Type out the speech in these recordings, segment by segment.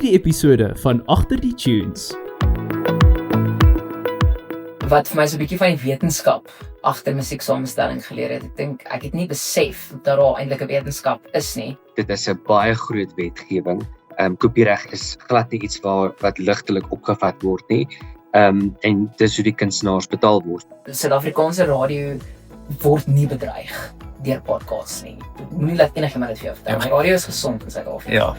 hierdie episode van Agter die Tunes. Wat vir my so 'n bietjie van die wetenskap agter musieksamestelling geleer het. Ek dink ek het nie besef dat daar eintlik 'n wetenskap is nie. Dit is 'n baie groot wetgewing. Kopiereg is glad nie iets wat ligtelik opgevat word nie. En dis hoe die kunstenaars betaal word. Suid-Afrikaanse radio word nie bedreig deur podcasts nie. Moenie laat enigiemand dit vir jou vertel. My radio is gesond in Suid-Afrika. Ja.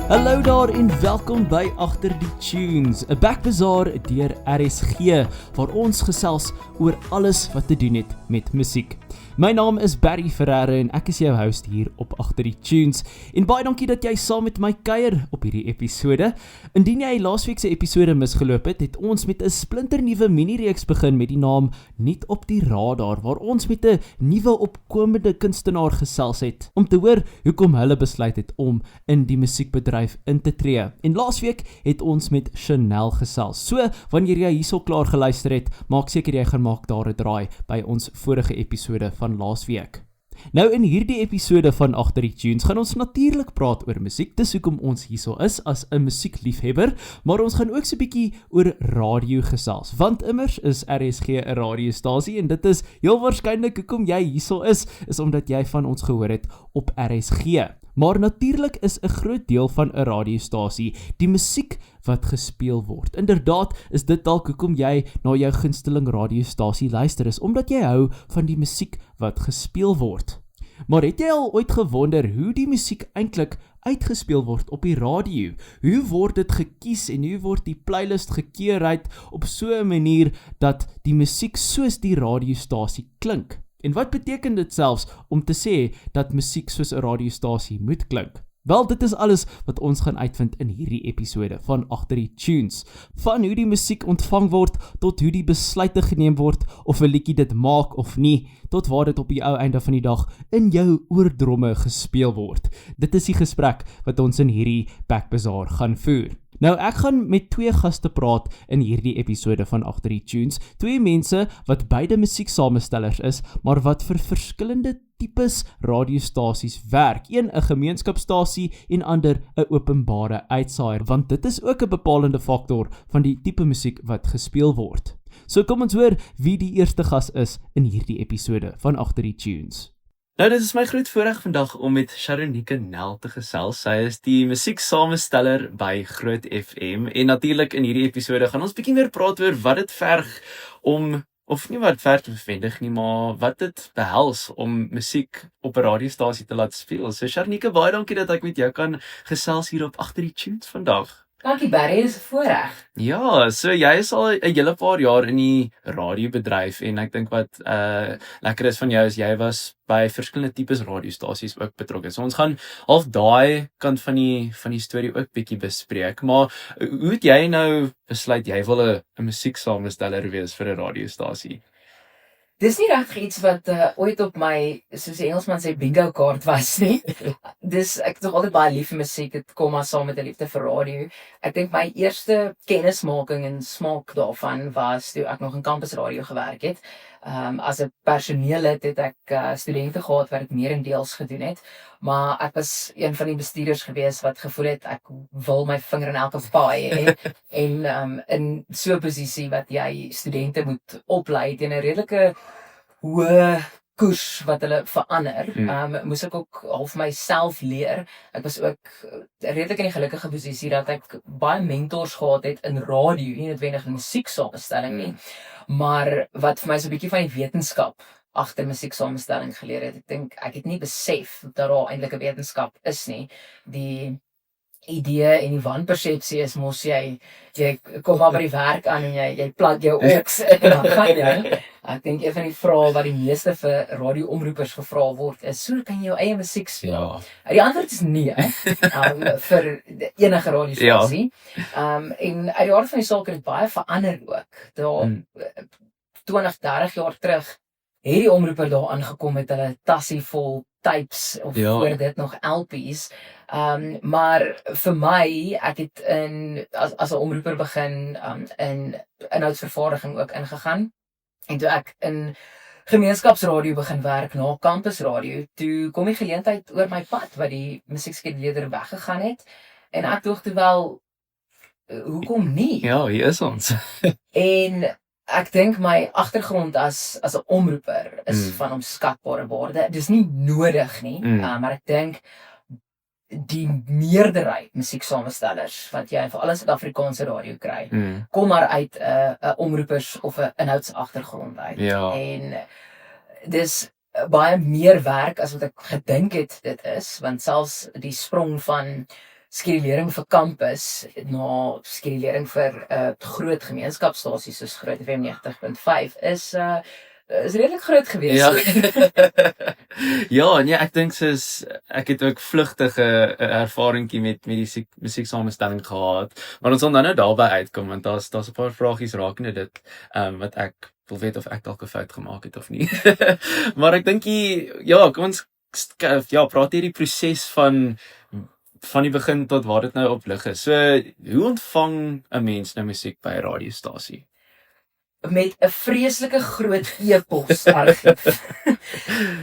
Hallo daar en welkom by Agter die Tunes, 'n backbazaar deur RSG, waar ons gesels oor alles wat te doen het met musiek. My naam is Barry Ferreira en ek is jou host hier op Agter die Tunes. En baie dankie dat jy saam met my kuier op hierdie episode. Indien jy laasweek se episode misgeloop het, het ons met 'n splinternuwe mini-reeks begin met die naam Niet op die Radar, waar ons met 'n nuwe opkomende kunstenaar gesels het om te hoor hoekom hulle besluit het om in die musiekbedryf in te tree. En laasweek het ons met Chanel gesels. So, wanneer jy hierso klaar geluister het, maak seker jy gaan maak daar 'n draai by ons vorige episode van laasweek. Nou in hierdie episode van Agter die Tunes gaan ons natuurlik praat oor musiek, dis hoekom ons hierso is as 'n musiekliefhebber, maar ons gaan ook so 'n bietjie oor radio gesels, want immers is RSG 'n radiostasie en dit is heel waarskynlik hoekom jy hierso is omdat jy van ons gehoor het op RSG. Maar natuurlik is 'n groot deel van 'n radiostasie die musiek wat gespeel word. Inderdaad is dit dalk hoekom jy na jou gunsteling radiostasie luister is, omdat jy hou van die musiek wat gespeel word. Maar het jy al ooit gewonder hoe die musiek eintlik uitgespeel word op die radio? Hoe word dit gekies en hoe word die playlist gekeur uit op so 'n manier dat die musiek soos die radiostasie klink? En wat beteken dit selfs om te sê dat musiek soos 'n radiostasie moet klink? Wel, dit is alles wat ons gaan uitvind in hierdie episode van Agter die Tunes. Van hoe die musiek ontvang word, tot hoe die besluite geneem word, of 'n liedjie dit maak of nie, tot waar dit op die ou einde van die dag in jou oordromme gespeel word. Dit is die gesprek wat ons in hierdie backbazaar gaan voer. Nou, ek gaan met twee gaste praat in hierdie episode van Agter die Tunes. Twee mense wat beide musieksamestellers is, maar wat vir verskillende tipes radiostasies werk. Een 'n gemeenskapstasie en ander 'n openbare uitsaaier, want dit is ook 'n bepalende faktor van die tipe musiek wat gespeel word. So kom ons hoor wie die eerste gas is in hierdie episode van Agter die Tunes. Nou, dit is my groot voorreg vandag om met Sharonike Nel te gesels. Sy is die musieksamesteller by Groot FM en natuurlik in hierdie episode gaan ons bietjie meer praat oor wat dit verg om, of nie wat verg te bevestig nie, maar wat dit behels om musiek op 'n radiostasie te laat speel. So Sharonike, baie dankie dat ek met jou kan gesels hier op Agter die Tunes vandag. Dankie Barry, dit is 'n voorreg. Ja, so jy is al 'n hele paar jaar in die radiobedryf en ek dink wat lekker is van jou is jy was by verskillende tipes radiostasies ook betrokke. So ons gaan half daai kant van die storie ook bietjie bespreek. Maar hoe het jy nou besluit jy wil 'n musieksamesteller wees vir 'n radiostasie? Dis nie regtig iets wat ooit op my, soos die Engelsman sê, bingo kaart was nie. Ek het nog altyd baie lief vir musiek, dit kom maar saam met 'n liefde vir radio. Ek dink my eerste kennismaking en smaak daarvan was toe ek nog in kampusradio gewerk het. As 'n personeellid het ek studente gehad wat ek meerendeels gedoen het, maar ek was een van die bestuurders gewees wat gevoel het ek wil my vinger in elke paai hê en in so 'n posisie wat jy studente moet oplei teen 'n redelike hoë koers wat hulle verander, moes ek ook half myself leer. Ek was ook redelik in die gelukkige posisie dat ek baie mentors gehad het in radio, nie noodwendig in musieksamestelling nie, maar wat vir my so 'n bietjie van die wetenskap agter musieksamestelling geleer het. Ek dink ek het nie besef dat daar eintlik 'n wetenskap is nie. Die idee en die wanpersepsie is mos jy kom maar by die werk aan en jy plat jou oks en dan gaan jy. Ek dink een van die vrae wat die meeste vir radioomroepers gevra word is, so kan jy jou eie musiek speel? Ja. Die antwoord is nee, vir enige radiostasie. En uit die aard van die saak het dit baie verander ook. Daar 20, 30 jaar terug het die omroeper daar aangekom met hulle tassie vol tapes of voor dit nog LP's. Maar vir my, ek het as 'n omroeper begin in inhoudsvervaardiging ook ingegaan. En toe ek in gemeenskapsradio begin werk na kampusradio, toe kom die geleentheid oor my pad wat die musiekskeduleur weggegaan het en ek dink toe wel hoekom nie? Ja, hier is ons. En ek dink my agtergrond as 'n omroeper is van onskatbare waarde. Dis nie nodig nie, maar ek dink die meerderheid musieksamestellers wat jy vir alles Suid-Afrikaanse radio kry, kom maar uit 'n omroepers of 'n inhoudsagtergrond uit. Ja. En dis baie meer werk as wat ek gedink het dit is, want selfs die sprong van skedulering vir kampus na skedulering vir groot gemeenskapsstasies soos Groot FM 90.5 is redelik groot geweest. Ja. Ja, nee, ek dink ek het ook vlugtige ervaringkie met die musieksamestelling gehad, maar ons sal nou daarby uitkom want daar's 'n paar vragies rakende dit wat ek wil weet of ek dalk 'n fout gemaak het of nie. Maar ek dink kom ons praat hierdie proses van die begin tot waar dit nou op lig is. So, hoe ontvang 'n mens nou musiek by 'n radiostasie? Met 'n vreeslike groot e-posargief.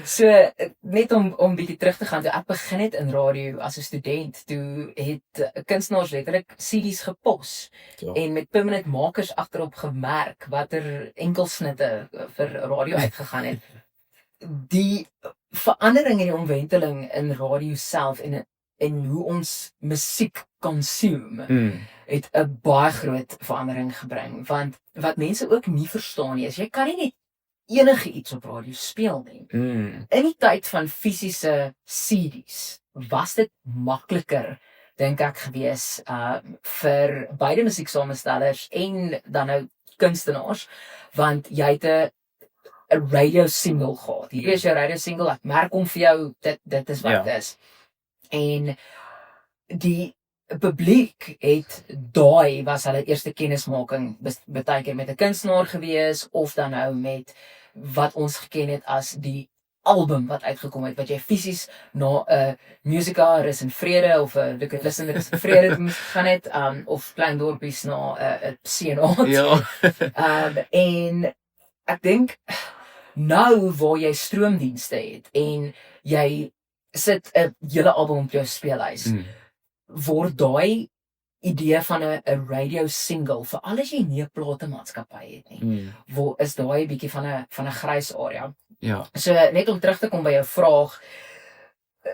So, net om bietjie terug te gaan, toe ek begin het in radio as 'n student, toe het kunstenaars letterlik CD's gepos en met permanent makers agterop gemerk watter enkelsnitte vir radio uitgegaan het. Die verandering en die omwenteling in radio self en hoe ons musiek consume, het 'n baie groot verandering gebring, want wat mense ook nie verstaan nie, is jy kan nie net enige iets op radio speel nie. In die tyd van fisiese CD's was dit makliker, dink ek, gewees vir beide musieksamestellers en dan nou kunstenaars, want jy het 'n radio single gehad. Hier is jou radio single, ek merk hom vir jou, dit is wat dit is. En die publiek het was hulle eerste kennismaking baie keer met 'n kunstenaar gewees of dan nou met wat ons geken het as die album wat uitgekom het, wat jy fisies na 'n Musica Rus in Vrede of 'n Lucas Listen Rus in Vrede moes gaan het, of klein dorpies na 'n CNA. Ja. En ek dink nou waar jy stroomdienste het en jy sit 'n hele album op jou speelhuis, word daai idee van 'n radio single, veral as jy nie 'n platemaatskappy het nie, is daai 'n bietjie van 'n grys area. Ja. So net om terug te kom by jou vraag,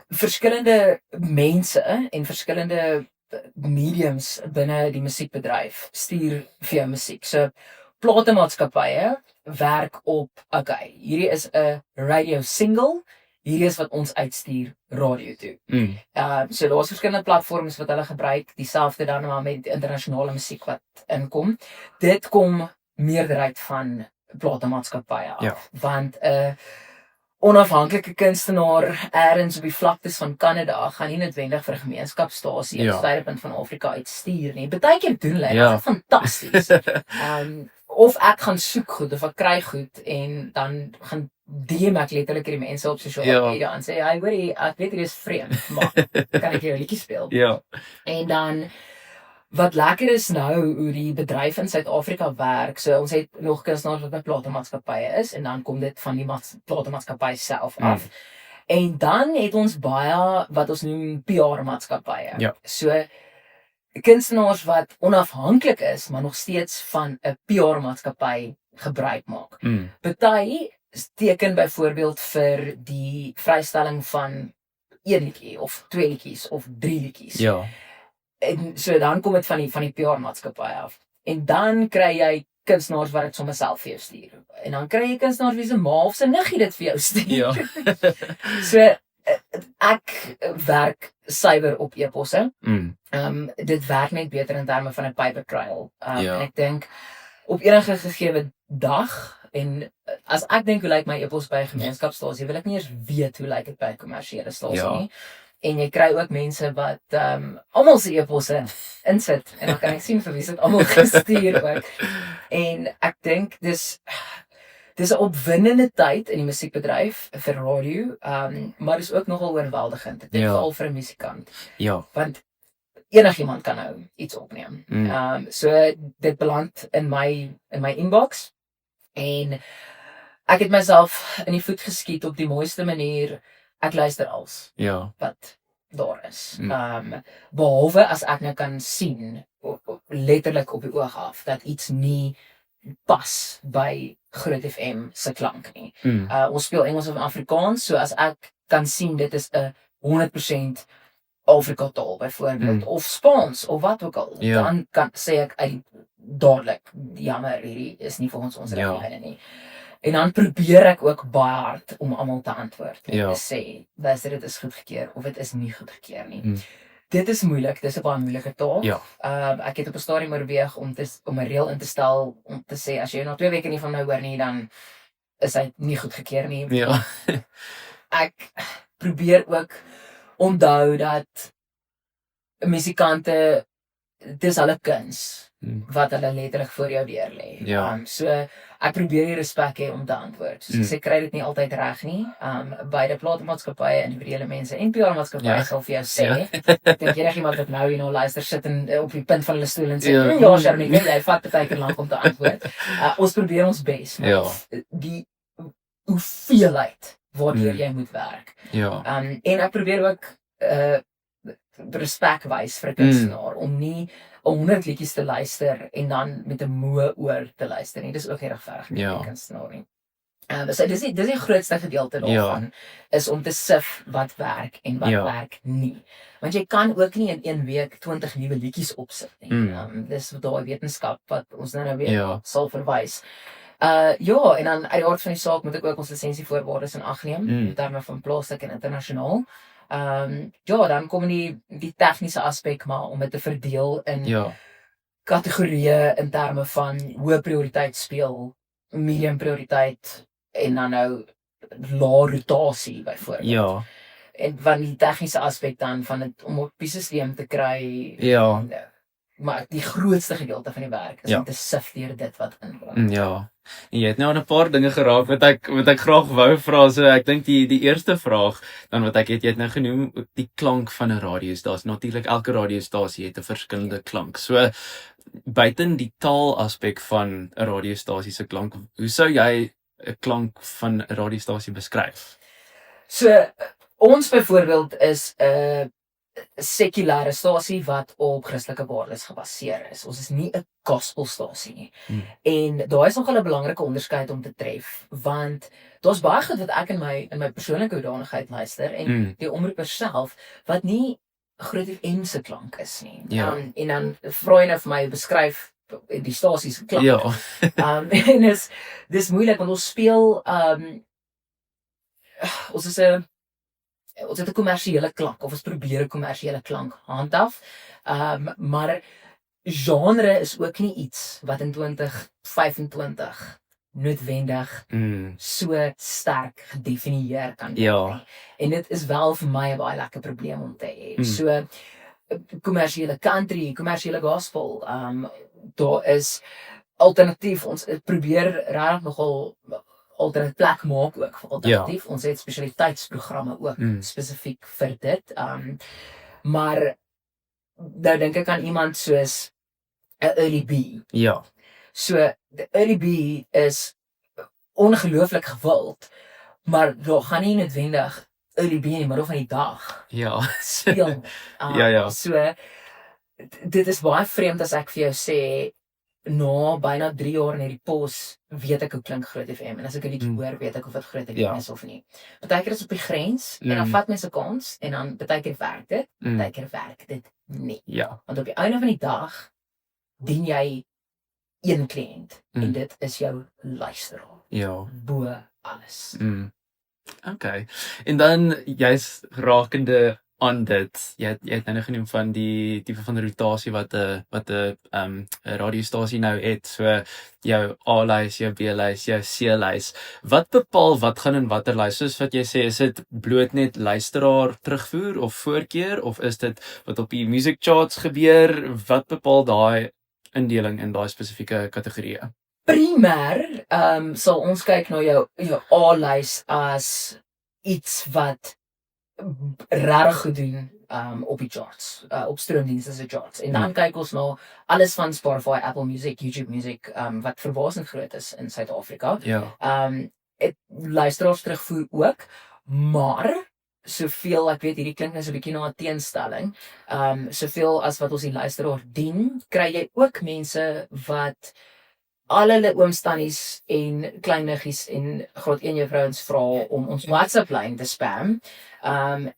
verskillende mense en verskillende mediums binne die musiekbedryf stuur vir jou musiek. So platemaatskappye werk op, hierdie is 'n radio single, hierdie is wat ons uitstuur radio toe. So daar's verskillende platforms wat hulle gebruik, dieselfde dan maar met internasionale musiek wat inkom. Dit kom meerderheid van platemaatskappye af, want 'n onafhanklike kunstenaar ergens op die vlaktes van Kanada gaan nie noodwendig vir 'n gemeenskapsstasie in die suiderpunt van Afrika uitstuur nie. Partykeer doen hulle, dit is fantasties. Of ek gaan soek goed of ek kry goed en dan gaan DM ek letterlik die mense op sosiale media en sê, hoorie, ek weet dit is vreemd, maar kan ek jou 'n liedjie speel? En dan wat lekker is nou hoe die bedryf in Suid-Afrika werk. So ons het nog kunstenaars wat by platemaatskappye is en dan kom dit van die platemaatskappy self af. En dan het ons baie wat ons noem PR-maatskappye. So kunstenaars wat onafhanklik is, maar nog steeds van 'n PR-maatskappy gebruik maak. Party teken byvoorbeeld vir die vrystelling van 1 liedjie of 2 liedjies of 3 liedjies. En so dan kom dit van die PR-maatskappy af. En dan kry jy kunstenaars wat dit sommer self vir jou stuur. En dan kry jy kunstenaars wie se ma of se niggie dit vir jou stuur. So ek werk suiwer op e-posse. Dit werk net beter in terme van 'n paper trail. En ek dink op enige gegeewe dag, en as ek dink hoe lyk my e-pos by 'n gemeenskapsstasie, wil ek nie eens weet hoe lyk dit by 'n kommersiële stasie nie. En jy kry ook mense wat almal se e-posse insit en dan kan ek sien vir wie dit almal gestuur ook. En ek dink dis 'n opwindende tyd in die musiekbedryf vir radio, maar dis ook nogal oorweldigend. Dit is veral vir 'n musikant. Want enigiemand kan nou iets opneem. So dit beland in my inbox en ek het myself in die voet geskiet op die mooiste manier. Ek luister als Ja. wat daar is. Behalwe as ek nou kan sien, letterlik op die oog af, dat iets nie pas by Groot FM se klank nie. Ons speel Engels of Afrikaans, so as ek kan sien dit is 'n 100% Afrika taal byvoorbeeld, of Spaans of wat ook al, dan kan sê ek dadelik, jammer, hierdie is nie vir ons riglyne nie. En dan probeer ek ook baie hard om almal te antwoord en te sê, luister, dit is goedgekeur of dit is nie goedgekeur nie. Dit is moeilik, dis 'n baie moeilike taak. Ek het op 'n stadium oorweeg om 'n reël in te stel om te sê as jy na 2 weke nie van my hoor nie, dan is hy nie goedgekeur nie. Ek probeer ook onthou dat musikante, dis hulle kuns wat hulle letterlik voor jou deur lê. So ek probeer die respek hê om te antwoord. So ek kry dit nie altyd reg nie. Beide platenmaatskappye, individuele mense en PR-maatskappye sal vir jou sê. Ek dink enigiemand wat nou hier luister sit en op die punt van hulle stoel en sê, ja, Sharmini, jy vat baie keer lank om te antwoord. Ons probeer ons bes, maar die hoeveelheid waardeur jy moet werk. En ek probeer ook respek wys vir 'n kunstenaar om nie 100 liedjies te luister en dan met 'n moe oor te luister nie. Dis ook nie regverdig vir 'n kunstenaar nie. So dis die grootste gedeelte daarvan is om te sif wat werk en wat werk nie. Want jy kan ook nie in 1 week 20 nuwe liedjies opsit nie. Dis daai wetenskap wat ons nou weer sal verwys. En dan uit die aard van die saak moet ek ook ons lisensievoorwaardes in ag neem in terme van plaaslik en internasionaal. Dan kom die tegniese aspek maar om dit te verdeel in kategorieë in terme van hoë prioriteit speel, medium prioriteit en dan nou lae rotasie byvoorbeeld. En van die tegniese aspek dan van dit om op die stelsel te kry. Maar die grootste gedeelte van die werk is om te sif deur dit wat inkom. En jy het nou aan 'n paar dinge geraak wat ek graag wou vra. So ek dink die eerste vraag dan wat jy het nou genoem, die klank van 'n radiostasie. Natuurlik elke radiostasie het 'n verskillende klank. So buiten die taal aspek van 'n radiostasie se klank, hoe sou jy 'n klank van 'n radiostasie beskryf? So ons byvoorbeeld is 'n sekulêre stasie wat op Christelike waardes gebaseer is. Ons is nie 'n gospelstasie nie. En daai is nogal 'n belangrike onderskeid om te tref, want daar's baie goed wat ek in my persoonlike hoedanigheid luister en die omroeper self wat nie Groot FM se klank is nie. En dan vra jy nou vir my beskryf die stasie se klank. En dis moeilik want ons speel ons het 'n kommersiële klank of ons probeer 'n kommersiële klank handhaaf. Maar genre is ook nie iets wat in 2025 noodwendig so sterk gedefinieer kan word nie. En dit is wel vir my 'n baie lekker probleem om te hê. So kommersiële country, kommersiële gospel, daar is alternatief. Ons probeer regtig nogal alternatief plek maak ook vir alternatief. Ons het spesialiteitsprogramme ook spesifiek vir dit. Maar nou dink ek aan iemand soos 'n Early B. So die Early B is ongelooflik gewild, maar daar gaan nie noodwendig Early B in die middel van die dag speel. So dit is baie vreemd as ek vir jou sê na byna 3 jaar in hierdie pos weet ek hoe klink Groot FM en as ek 'n liedjie hoor weet ek of dit Groot FM is of nie. Partykeer is op die grens en dan vat mense 'n kans en dan partykeer werk dit, partykeer werk dit nie. Want op die einde van die dag dien jy een kliënt en dit is jou luisteraar. Bo alles. Okay. En dan jy's rakende aan dit. Jy het nou genoem van die tipe van rotasie wat 'n radiostasie nou het. So jou A-lys, jou B-lys, jou C-lys. Wat bepaal wat gaan in watter lys? Soos wat jy sê, is dit bloot net luisteraar terugvoer of voorkeur of is dit wat op die music charts gebeur? Wat bepaal daai indeling in daai spesifieke kategorieë? Primêr sal ons kyk na jou A-lys as iets wat regtig goed doen op die charts, op stroomdienste se charts. En dan kyk ons na alles van Spotify, Apple Music, YouTube Music, wat verbasend groot is in Suid-Afrika. luisteraars terugvoer ook, maar soveel, ek weet hierdie klink nou so 'n bietjie na 'n teenstelling, soveel as wat ons die luisteraar dien, kry jy ook mense wat al hulle ooms, tannies en kleiniggies en graad 1 juffrouens vra om ons WhatsApp-lyn te spam.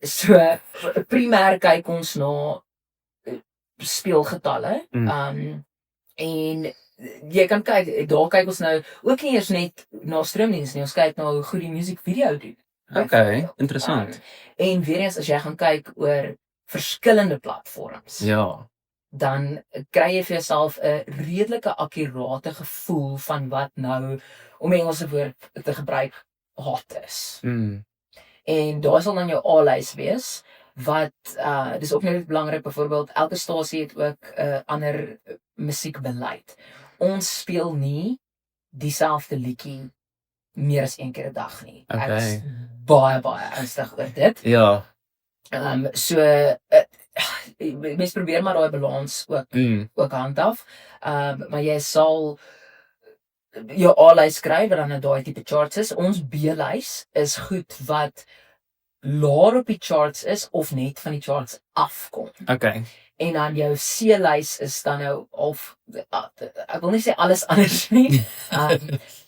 So primêr kyk ons na speelgetalle. En jy kan kyk, daar kyk ons nou ook nie eers net na stroomdiens nie, ons kyk na hoe goed die musiekvideo doen. Okay, interessant. En weer eens as jy gaan kyk oor verskillende platforms, Ja. dan kry jy vir jouself 'n redelike akkurate gevoel van wat nou, om 'n Engelse woord te gebruik, hot is. En daar sal dan jou A-lys wees, wat, dis ook net belangrik, byvoorbeeld, elke stasie het ook 'n ander musiekbeleid. Ons speel nie dieselfde liedjie meer as een keer 'n dag nie. Ek is baie ernstig oor dit. Ja. So, mens probeer maar daai balans ook handhaaf. Maar jy sal jou A-lys kry wat dan nou daai tipe charts is. Ons B-lys is goed wat laer op die charts is of net van die charts afkom. Okay. En dan jou C-lys is dan nou of ek wil nie sê alles anders nie,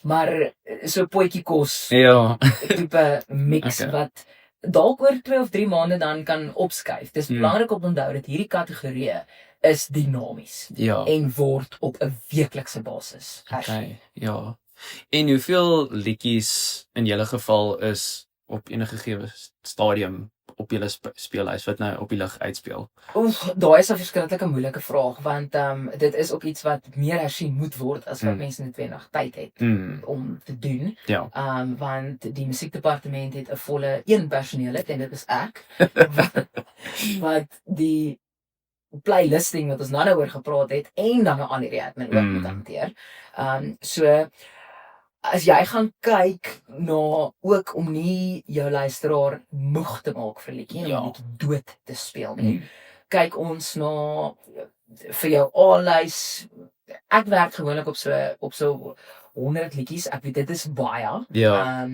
maar so potjie kos Ja. tipe mix wat dalk oor 2 of 3 maande dan kan opskuif. Dis belangrik om te onthou dat hierdie kategorieë is dinamies Ja. en word op 'n weeklikse basis hersien. Okay. Ja. En hoeveel liedjies in julle geval is op enige gegee stadium op julle speellys wat nou op die lig uitspeel? Daai is 'n verskriklike moeilike vraag, want dit is ook iets wat meer hersien moet word as wat mense noodwendig tyd het om te doen. Ja. Want die musiekdepartement het 'n volle een personeel en dit is ek. wat die playlisting wat ons nou oor gepraat het en dan al die admin ook moet hanteer. So as jy gaan kyk na ook om nie jou luisteraar moeg te maak vir liedjie en om dood te speel nie. Kyk ons na vir jou A-lys. Ek werk gewoonlik op so 100 liedjies. Ek weet dit is baie. Ja.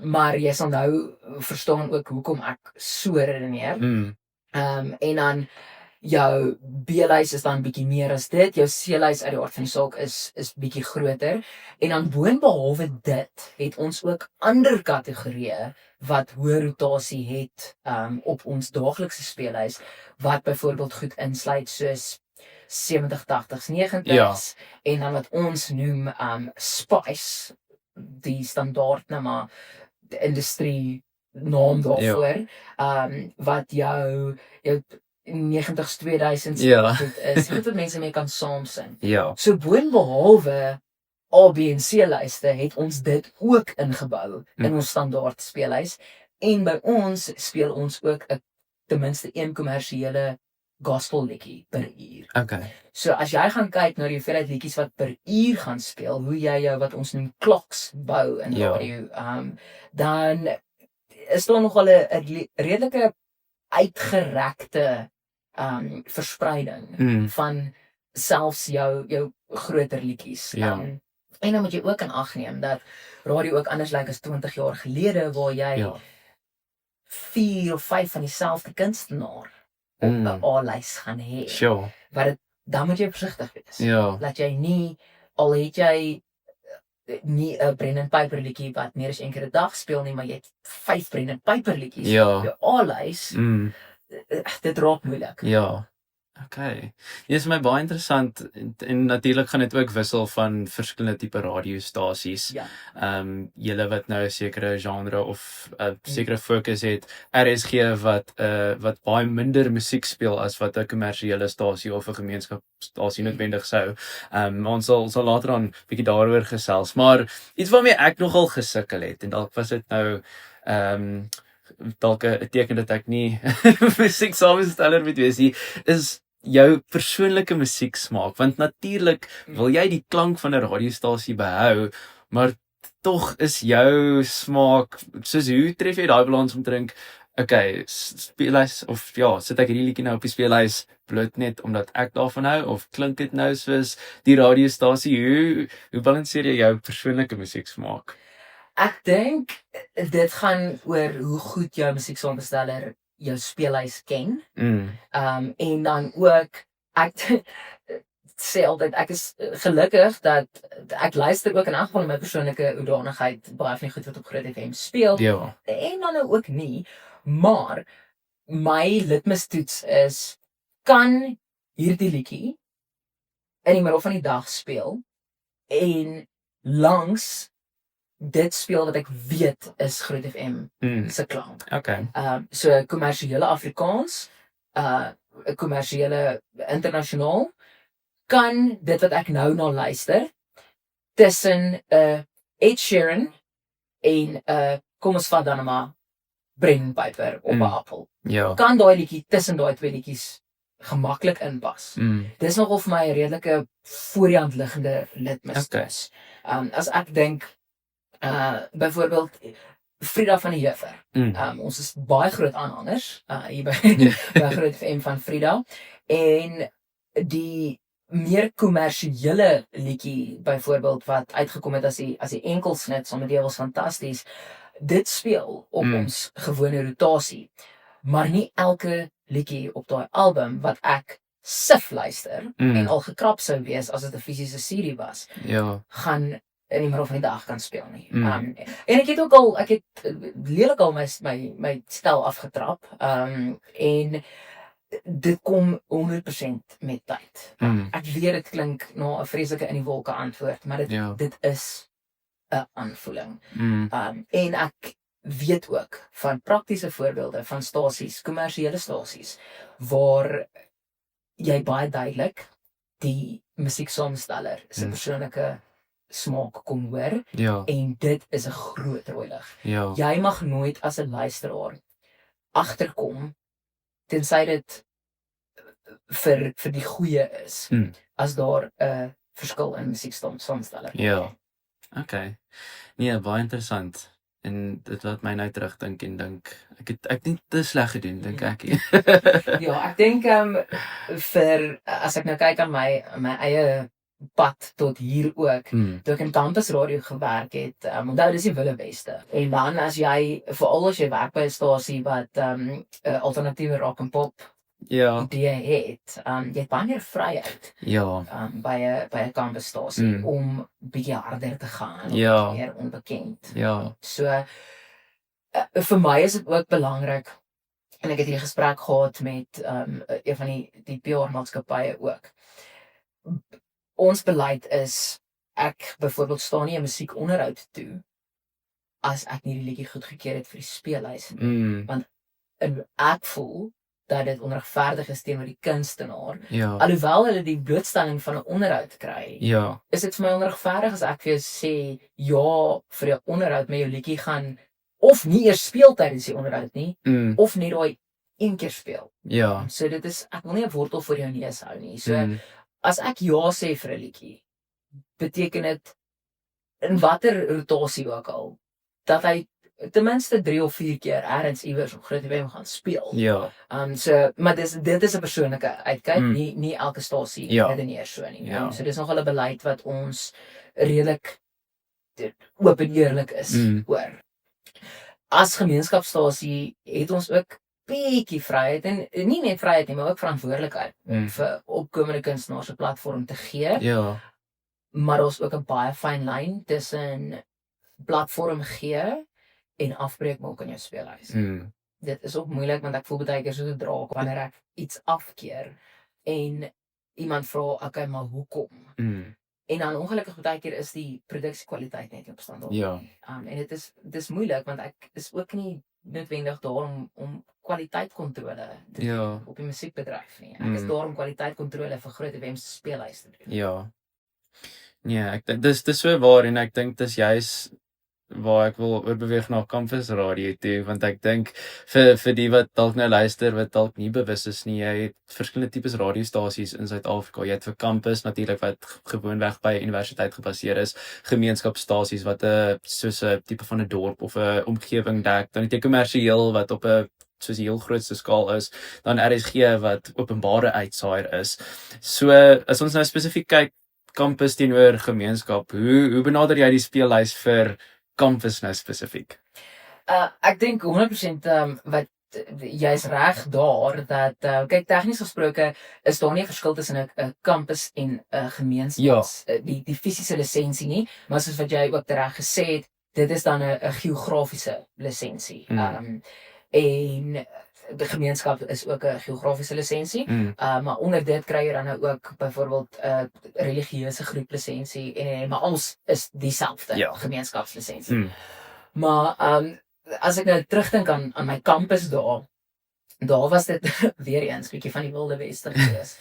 Maar jy sal nou verstaan ook hoekom ek so redeneer. En dan jou B-lys is dan bietjie meer as dit. Jou C-lys uit die aard van die saak is bietjie groter. En dan boonbehalwe dit het ons ook ander kategorieë wat hoë rotasie het op ons daaglikse speellys, wat byvoorbeeld goed insluit soos 70, 80s, 90s en dan wat ons noem Spice, die standaard nou maar die industrie naam daarvoor, wat jou 90s, 2000s goed is, goed wat mense mee kan saamsing. So boonbehalwe A, B en C lyste het ons dit ook ingebou in ons standaard speellys, en by ons speel ons ook ten minste een kommersiële gospel liedjie per uur. Okay. So as jy gaan kyk na die hoeveelheid liedjies wat per uur gaan speel, hoe jy jou wat ons noem clocks bou in radio, dan is daar nogal 'n redelike uitgerekte verspreiding van selfs jou groter liedjies. En dan moet jy ook in ag neem dat radio ook anders lyk as 20 jaar gelede, waar jy 4 of 5 van dieselfde kunstenaar op 'n A-lys gaan hê. Dan moet jy versigtig wees. Dat jy nie, al het jy nie 'n Brendan Piper liedjie wat meer as een keer 'n dag speel nie, maar jy het 5 Brendan Piper liedjies op jou A-lys, dit raak moeilik. Okay. Dit is my baie interessant en natuurlik gaan dit ook wissel van verskillende tipe radiostasies. Julle wat nou 'n sekere genre of 'n sekere fokus het, RSG wat baie minder musiek speel as wat 'n kommersiële stasie of 'n gemeenskapsstasie noodwendig sou. Ons sal later aan bietjie daaroor gesels, maar iets waarmee ek nogal gesukkel het en dalk was dit nou dalk 'n teken dat ek nie musieksamesteller moet wees nie, is jou persoonlike musieksmaak, want natuurlik wil jy die klank van 'n radiostasie behou, maar tog is jou smaak, soos hoe tref jy daai balans om te dink, okay, speellys of sit ek hierdie liedjie nou op die speellys bloot net omdat ek daarvan hou, of klink dit nou soos die radiostasie? Hoe balanseer jy jou persoonlike musieksmaak? Ek dink dit gaan oor hoe goed jou musieksaamsteller jou speellys ken. En dan ook ek sê altyd ek is gelukkig dat ek luister ook in elk geval in my persoonlike hoedanigheid baie van die goed wat op Groot FM speel Ja. en dan nou ook nie, maar my litmustoets is kan hierdie liedjie in die middel van die dag speel en langs dit speel wat ek weet is Groot FM se klank. Okay. So kommersiële Afrikaans, kommersiële internasionaal, kan dit wat ek nou na luister tussen Ed Sheeran en kom ons vat dan maar Brendan Piper op 'n appel. Ja. Kan daai liedjie tussen daai twee liedjies gemaklik inpas. Dis nogal vir my 'n redelike voor die hand liggende litmus. Okay. As ek dink byvoorbeeld Frida van die Heuvel. Ons is baie groot aanhangers hier by by Groot FM van Frida en die meer kommersiële liedjie byvoorbeeld wat uitgekom het as die enkelsnit saam met die was fantasties. Dit speel op ons gewone rotasie, maar nie elke liedjie op daai album wat ek sif luister en al gekrap sou wees as dit 'n fisiese CD was, gaan in die middel van die dag kan speel nie. En ek het lelik al my stel afgetrap en dit kom 100% met tyd. Ek weet dit klink na 'n vreeslike in die wolke antwoord, maar dit is 'n aanvoeling. En ek weet ook van praktiese voorbeelde van stasies, kommersiële stasies, waar jy baie duidelik die musieksaamsteller se persoonlike smaak kon hoor en dit is 'n groot rooi lig. Jy mag nooit as 'n luisteraar agterkom tensy dit vir die goeie is as daar 'n verskil in musieksaamsteller. Ja. Okay. Nee, baie interessant. En dit laat my nou terugdink en dink ek het nie te sleg gedoen dink ek. Ja, ek dink as ek nou kyk aan my eie pad tot hier ook, toe ek in Campus Radio gewerk het, onthou dis die Willebeste. En dan as jy veral as jy werk by 'n stasie wat alternatiewe rock en pop idee het, jy het baie meer vryheid by 'n campusstasie om bietjie harder te gaan, meer onbekend. So vir my is dit ook belangrik en ek het hier gesprek gehad met een van die PR-maatskappye ook. Ons beleid is ek byvoorbeeld staan nie 'n musiekonderhoud toe as ek nie die liedjie goedgekeur het vir die speellys nie. Want ek voel dat dit onregverdig is teenoor die kunstenaar. Alhoewel hulle die blootstelling van 'n onderhoud kry, is dit vir my onregverdig as ek vir jou sê ja vir 'n onderhoud met jou liedjie gaan of nie eers speel tydens die onderhoud nie, of net daai een keer speel. So dit is, ek wil nie 'n wortel voor jou neus hou nie. So as ek ja sê vir 'n liedjie, beteken dit in watter rotasie ook al dat hy ten minste 3 of 4 keer ergens iewers op Groot FM gaan speel. So maar dit is 'n persoonlike uitkyk, nie elke stasie redeneer so nie. So dis nogal 'n beleid wat ons redelik oop en eerlik is oor. As gemeenskapsstasie het ons ook bietjie vryheid en nie net vryheid nie, maar ook verantwoordelikheid om vir opkomende kunstenaars 'n platform te gee. Maar ons ook 'n baie fyn lyn tussen platform gee en afbreek maak in jou speellys. Dit is ook moeilik want ek voel baie keer soos 'n draak wanneer ek iets afkeer en iemand vra, okay, maar hoekom? En dan ongelukkig baie keer is die produksiekwaliteit net nie op standaard. En dit is moeilik want ek is ook nie noodwendig daar om kwaliteitkontrole te doen op die musiekbedryf nie. Ek is daar om kwaliteitkontrole vir Groot FM se speellys te doen. Nee, ek dink dis so waar en ek dink dis juist waar ek wil oorbeweeg na Campus Radio toe, want ek dink vir die wat dalk nou luister wat dalk nie bewus is nie, jy het verskillende tipes radiostasies in Suid-Afrika. Jy het vir Campus natuurlik wat gewoonweg by universiteit gebaseer is, gemeenskapsstasies wat soos 'n tipe van 'n dorp of 'n omgewing dek, dan het jy kommersieel wat op 'n soos die heel grootste skaal is, dan RSG wat openbare uitsaaier is. So as ons nou spesifiek kyk Campus teenoor gemeenskap, hoe benader jy die speellys vir campus nou spesifiek? Ek dink 100% wat jy's reg daar dat kyk tegnies gesproke is daar nie 'n verskil tussen 'n kampus en 'n gemeenskaps die fisiese lisensie nie, maar soos wat jy ook reg gesê het, dit is dan 'n geografiese lisensie. En die gemeenskap is ook 'n geografiese lisensie. Maar onder dit kry jy dan nou ook byvoorbeeld 'n religieuse groep lisensie en maar ons is dieselfde gemeenskapslisensie. Maar as ek nou terugdink aan my kampus daar was dit weer eens bietjie van die wilde weste gewees.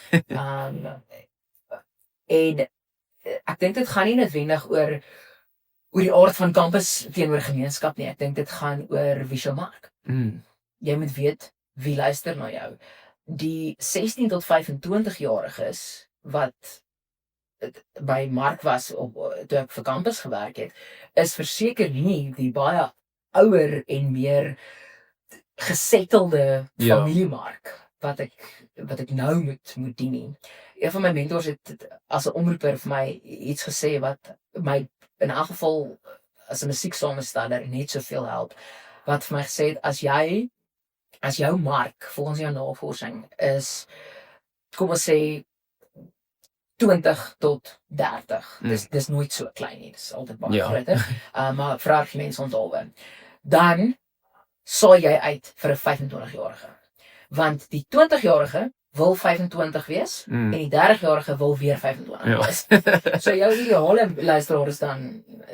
En ek dink dit gaan nie noodwendig oor die aard van kampus teenoor gemeenskap nie. Ek dink dit gaan oor wie se mark. Jy moet weet wie luister na jou. Die 16 tot 25-jariges wat by Mark was toe ek vir kampus gewerk het, is verseker nie die baie ouer en meer gesettelde familiemark wat ek nou moet dien nie. Een van my mentors het as 'n omroeper vir my iets gesê wat my in elk geval as 'n musieksamesteller net soveel help. Wat vir my gesê het, as jou mark volgens jou navorsing is, kom ons sê 20 tot 30. Dis nooit so klein nie. Dis altyd baie groter. Maar vir argumente onthaalwe. Dan saai jy uit vir 'n 25-jarige. Want die 20-jarige wil 25 wees en die 30-jarige wil weer 25 wees. So jou ideale luisteraar is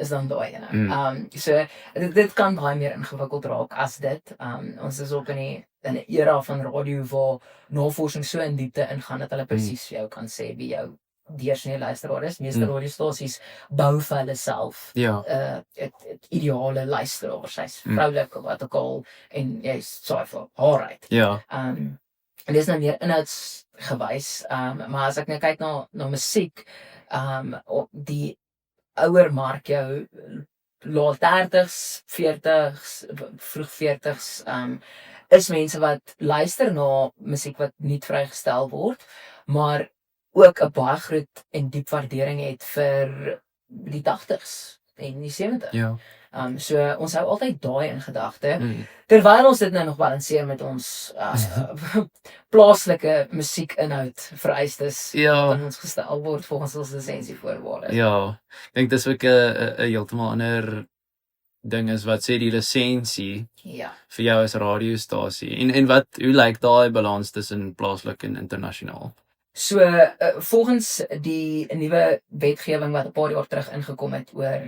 dan daai ene. So dit kan baie meer ingewikkeld raak as dit. Ons is ook in 'n era van radio waar navorsing so in diepte ingaan dat hulle presies vir jou kan sê wie jou deursnee luisteraar is. Meeste radiostasies bou vir hulle self het ideale luisteraar. Sy's vroulik of wat ook al en jy's saai vir haar uit. En dit is nou meer inhoudsgewys, maar as ek nou kyk na musiek, die ouer mark jou laat 30s, 40s, vroeg 40s, is mense wat luister na musiek wat nie vrygestel word, maar ook 'n baie groot en diep waardering het vir die 80s en die 70s. So ons hou altyd daai in gedagte, terwyl ons dit nou nog balanseer met ons plaaslike musiekinhoud vereistes wat ons gestel word volgens ons lisensievoorwaardes. Ek dink dis ook 'n heeltemal ander ding is wat sê die lisensie vir jou as radiostasie. En hoe lyk daai balans tussen plaaslik en internasionaal? So volgens die nuwe wetgewing wat 'n paar jaar terug ingekom het oor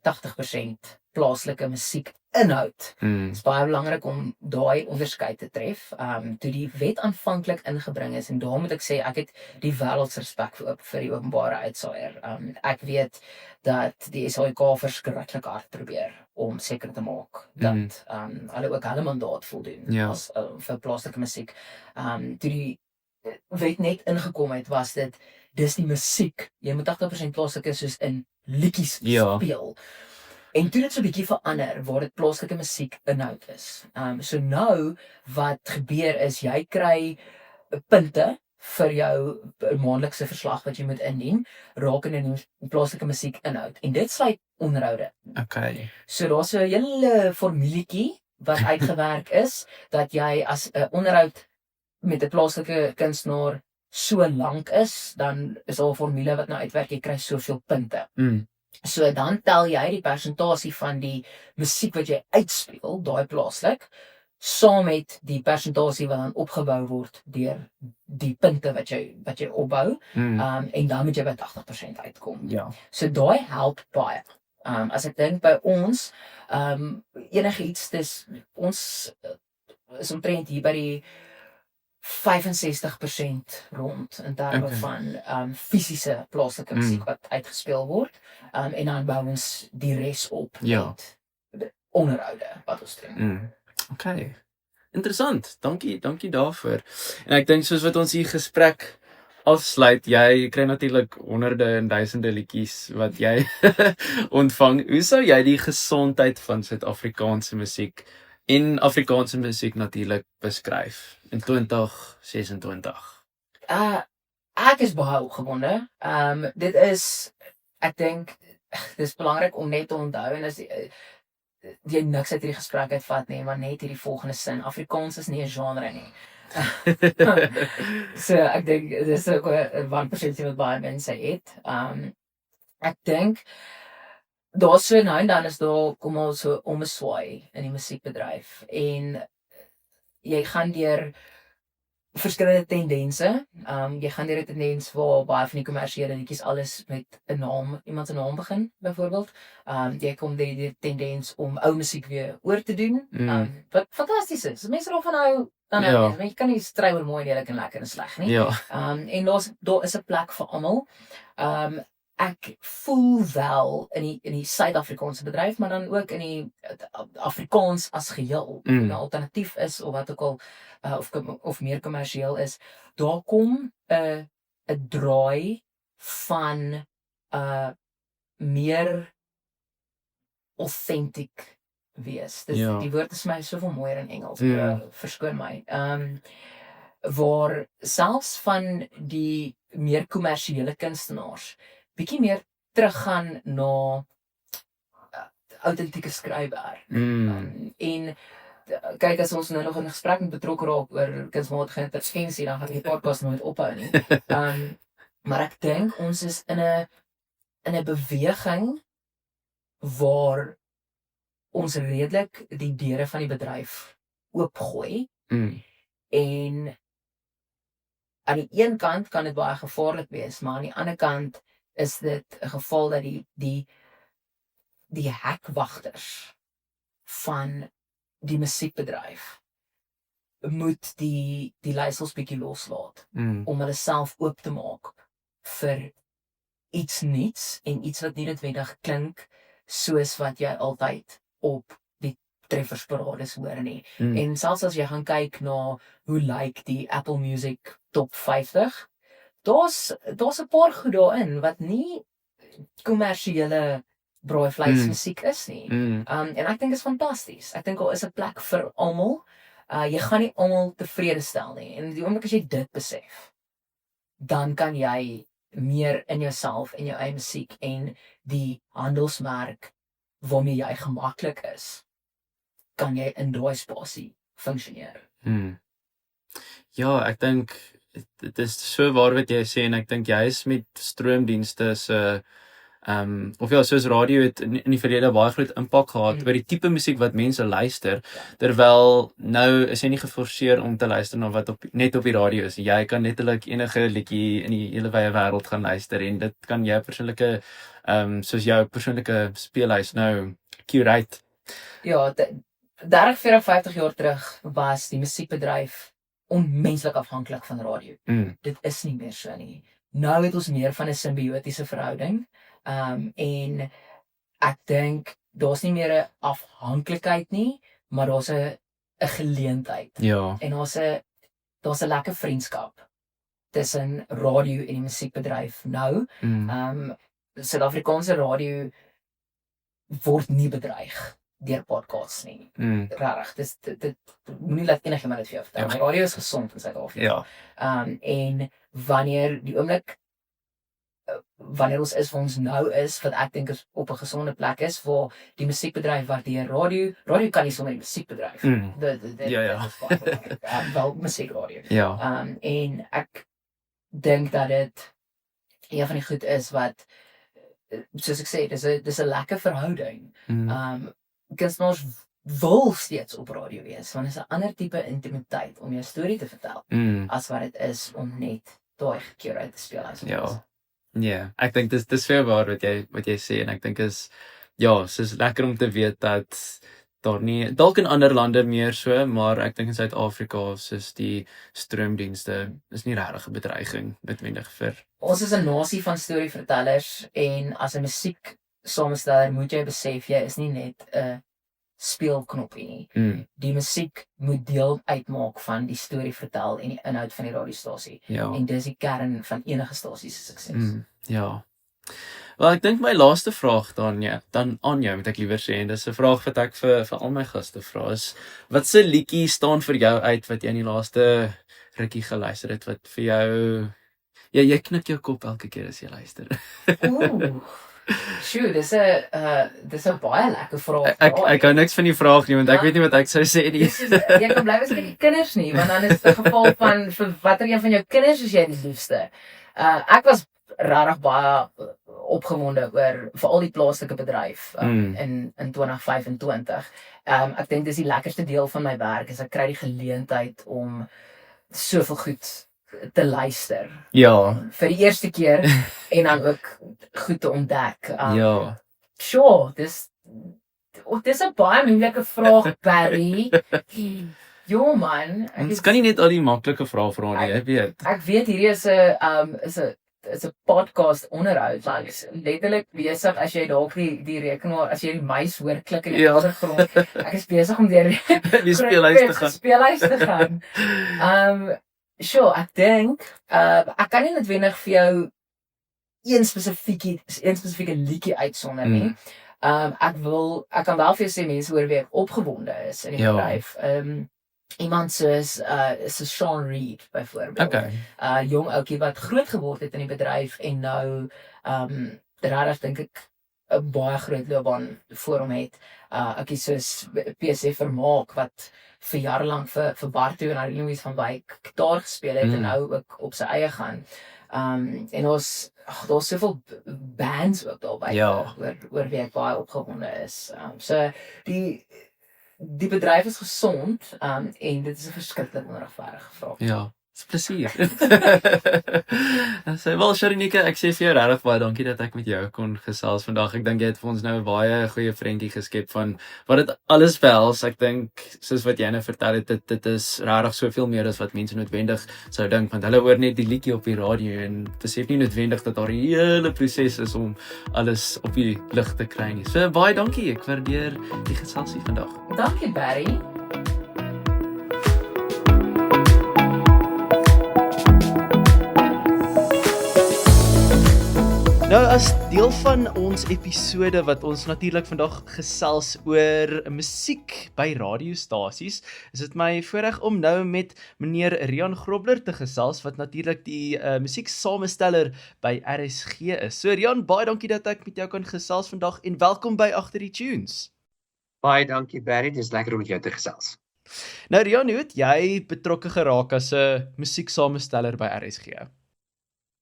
80% plaaslike musiekinhoud. Dit is baie belangrik om daai onderskeid te tref. Toe die wet aanvanklik ingebring is en daar moet ek sê ek het die wêreldse respek vir die openbare uitsaaier. Ek weet dat die SAIK verskriklik hard probeer om seker te maak dat hulle ook hulle mandaat voldoen as vir plaaslike musiek. Toe die wet net ingekom het, was dis die musiek. Jy moet 80% plaaslike soos in liedjies speel. En toe dit so 'n bietjie verander waar dit plaaslike musiek inhoud is. So nou wat gebeur is jy kry punte vir jou maandelikse verslag wat jy moet indien rakende die plaaslike musiek inhoud. En dit sluit onderhoude. So daar's 'n hele formuletjie wat uitgewerk is dat jy as 'n onderhoud met 'n plaaslike kunstenaar so lank is, dan is daar 'n formule wat nou uitwerk, jy kry soveel punte. So dan tel jy die persentasie van die musiek wat jy uitspeel, daai plaaslik, saam met die persentasie wat dan opgebou word deur die punte wat jy opbou, en dan moet jy by 80% uitkom. So daai help baie. As ek dink by ons, enigiets, ons is omtrent hier by die 65% rond in terme van fisiese plaaslike musiek wat uitgespeel word, en dan bou ons die res op met onderhoude wat ons doen. Interessant, dankie daarvoor. En ek dink soos wat ons hier gesprek afsluit, jy kry natuurlik honderde en duisende liedjies wat jy ontvang. Hoe sou jy die gesondheid van Suid-Afrikaanse musiek en Afrikaanse musiek natuurlik beskryf in 2026? Ek is baie opgewonde. Dit is, ek dink, dis belangrik om net te onthou en as jy niks uit hierdie gesprek uitvat nie, maar net hierdie volgende sin. Afrikaans is nie 'n genre nie. So ek dink dis ook 'n wanpersepsie wat baie mense het. Ek dink daar's so nou en dan is daar kom al so omswaai in die musiekbedryf en jy gaan deur verskillende tendense. Jy gaan deur 'n tendens waar baie van die kommersiële liedjies alles met 'n naam, iemand se naam begin, byvoorbeeld. Jy kom deur die tendens om ou musiek weer oor te doen. Wat fantasties is. Mense daarvan hou, dan Ja. jy kan nie stry oor mooi, lelik en lekker en sleg nie. Ja. En daar is 'n plek vir almal. Ek voel wel in die Suid-Afrikaanse bedryf, maar dan ook in die Afrikaans as geheel, 'n alternatief is of wat ook al of meer kommersieel is, daar kom 'n draai van meer authentic wees. Dis Ja. die woord is my soveel mooier in Engels. Verskoon my. Waar selfs van die meer kommersiële kunstenaars bietjie meer teruggaan na autentieke skryfwerk. En kyk, as ons nou nog in 'n gesprek met betrokke raak oor kunsmatige intelligensie, dan gaan die podcast nooit ophou nie. Maar ek dink ons is in 'n beweging waar ons redelik die deure van die bedryf oopgooi. En aan die een kant kan dit baie gevaarlik wees, maar aan die ander kant is dit 'n geval dat die hekwagters van die musiekbedryf moet die leiersels bietjie loslaat om hulle self oop te maak vir iets nuuts en iets wat nie noodwendig klink soos wat jy altyd op die treffersparades hoor nie. En selfs as jy gaan kyk na hoe lyk die Apple Music Top 50, daar's 'n paar goed daarin wat nie kommersiële braaivleis musiek is nie. En ek dink dit is fantasties. Ek dink daar is 'n plek vir almal. Jy gaan nie almal tevrede stel nie. En die oomblik as jy dit besef, dan kan jy meer in jouself en jou eie musiek en die handelsmerk waarmee jy gemaklik is, kan jy in daai spasie funksioneer. Ja, ek dink dit is so waar wat jy sê en ek dink juis met stroomdienste se of ja, soos radio het in die verlede baie groot impak gehad oor die tipe musiek wat mense luister, terwyl nou is jy nie geforseer om te luister na wat net op die radio is. Jy kan letterlik enige liedjie in die hele wye wêreld gaan luister en dit kan jou persoonlike soos jou persoonlike speelhuis nou curate. Ja, 30, 40, 50 jaar terug was die musiekbedryf onmenslik afhanklik van radio. Dit is nie meer so nie. Nou het ons meer van 'n simbiotiese verhouding. En ek dink daar's nie meer 'n afhanklikheid nie, maar daar's 'n geleentheid. Ja. En daar's 'n lekker vriendskap tussen radio en die musiekbedryf nou. Suid-Afrikaanse radio word nie bedreig deur podcasts nie. Regtig, dit moenie laat enigiemand dit vir jou vertel. Die radio is gesond in Suid-Afrika. En wanneer ons is waar ons nou is, wat ek dink is op 'n gesonde plek is, waar die musiekbedryf waardeer radio kan nie sonder die musiekbedryf. Wel musiekradio. En ek dink dat dit een van die goed is wat, soos ek sê, dis 'n lekker verhouding. Kunstenaars wil steeds op radio wees, want dit is 'n ander tipe intimiteit om jou storie te vertel, as wat dit is om net daai curate te speel. Ja, ek dink dis veel waar wat jy sê en ek dink is soos lekker om te weet dat daar nie dalk in ander lande meer so, maar ek dink in Suid-Afrika soos die stroomdienste is nie regtig 'n bedreiging noodwendig vir. Ons is 'n nasie van storievertellers en as 'n musieksamesteller moet jy besef jy is nie net 'n speelknoppie nie. Die musiek moet deel uitmaak van die storie vertel en die inhoud van die radiostasie. En dis die kern van enige stasie se sukses. Wel, ek dink my laaste vraag dan aan jou moet ek liewer sê, en dis 'n vraag wat ek vir al my gaste vra is, wat se liedjie staan vir jou uit wat jy in die laaste rukkie geluister het wat vir jou jy knik jou kop elke keer as jy luister. Sjoe, dis 'n baie lekker vraag. Ek hou niks van die vraag nie, want ek weet nie wat ek sou sê nie. Jy kan bly wees met die kinders nie, want dan is dit 'n geval van vir watter een van jou kinders is jy die liefste. Ek was regtig baie opgewonde oor veral die plaaslike bedryf in 2025. Ek dink dis die lekkerste deel van my werk is ek kry die geleentheid om soveel goed te luister Ja, vir die eerste keer en dan ook goed te ontdek. ja. Sure, dis 'n baie moeilike vraag, Barry. Jo man, Ons kan nie net al die maklike vrae vra nie, jy weet. ek weet hierdie is 'n podcast onderhoud. Want is letterlik besig as jy dalk die rekenaar, as jy die muis hoor klik in die Ja. agtergrond. Ek is besig om deur Die speelhuis te gaan. speelhuis te gaan. Sure, ek dink ek kan nie noodwendig vir jou een spesifieke liedjie uitsonder nie. Ek kan wel vir jou sê mense hoor wie ek opgewonde is in die Ja. bedryf. Iemand soos Sean Reed byvoorbeeld. Okay. Jong ouetjie wat groot geword het in die bedryf en nou regtig dink ek 'n baie groot loopbaan voor hom het. Ouetjie soos PC Vermaak wat vir jare lank vir Bartu en Louis van Wyk gitaar gespeel het en nou ook op sy eie gaan. En daar's soveel bands ook daar by Ja. oor wie ek baie opgewonde is. So die bedryf is gesond en dit is 'n verskriklik onregverdige vraag. Ja, dis plesier. So, wel Sharonika, ek sê vir jou regtig baie dankie dat ek met jou kon gesels vandag. Ek dink jy het vir ons nou 'n baie goeie prentjie geskep van wat dit alles behels. Ek dink soos wat jy nou vertel het, dit is regtig soveel meer as wat mense noodwendig sou dink, want hulle hoor net die liedjie op die radio en besef nie noodwendig dat daar 'n hele proses is om alles op die lig te kry nie. So baie dankie. Ek waardeer die geselsie vandag. Dankie Barry. Nou as deel van ons episode wat ons natuurlik vandag gesels oor musiek by radiostasies, is dit my voorreg om nou met meneer Rian Grobler te gesels wat natuurlik die musieksamesteller by RSG is. So Rian, baie dankie dat ek met jou kan gesels vandag en welkom by Agter die Tunes. Baie dankie Barry, dit is lekker om met jou te gesels. Nou Rian, hoe het jy betrokke geraak as 'n musieksamesteller by RSG?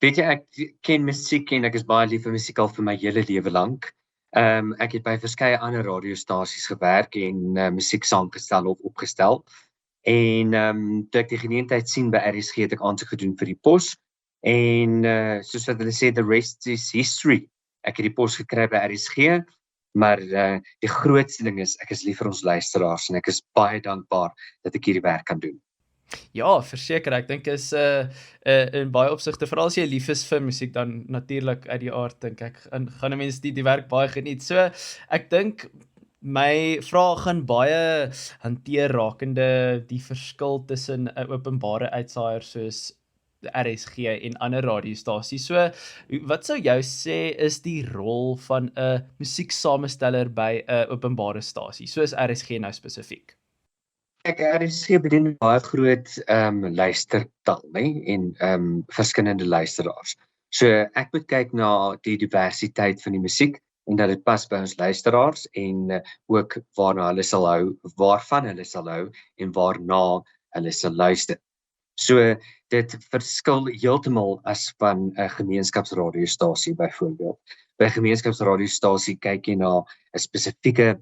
Weet jy, ek ken musiek en ek is baie lief vir musiek al vir my hele lewe lank. Ek het by verskeie ander radiostasies gewerk en musiek saamgestel of opgestel. En toe ek die geleentheid sien by RSG het ek aansoek gedoen vir die pos. En soos wat hulle sê, the rest is history. Ek het die pos gekry by RSG, maar die grootste ding is, ek is lief vir ons luisteraars en ek is baie dankbaar dat ek hierdie werk kan doen. Ja, verseker, ek dink is in baie opsigte, veral as jy lief is vir musiek, dan natuurlik uit die aard dink ek gaan 'n mens die werk baie geniet. So ek dink my vraag gaan baie hanteer rakende die verskil tussen 'n openbare uitsaaier soos RSG en ander radiostasies. So wat sou jy sê is die rol van 'n musieksamesteller by 'n openbare stasie, soos RSG nou spesifiek? Ek RSG bedien baie groot luistertal, né, en verskillende luisteraars. So ek moet kyk na die diversiteit van die musiek en dat dit pas by ons luisteraars en ook waarvan hulle sal hou en waarna hulle sal luister. So dit verskil heeltemal as van 'n gemeenskapsradiostasie byvoorbeeld. By 'n gemeenskapsradiostasie kyk jy na 'n spesifieke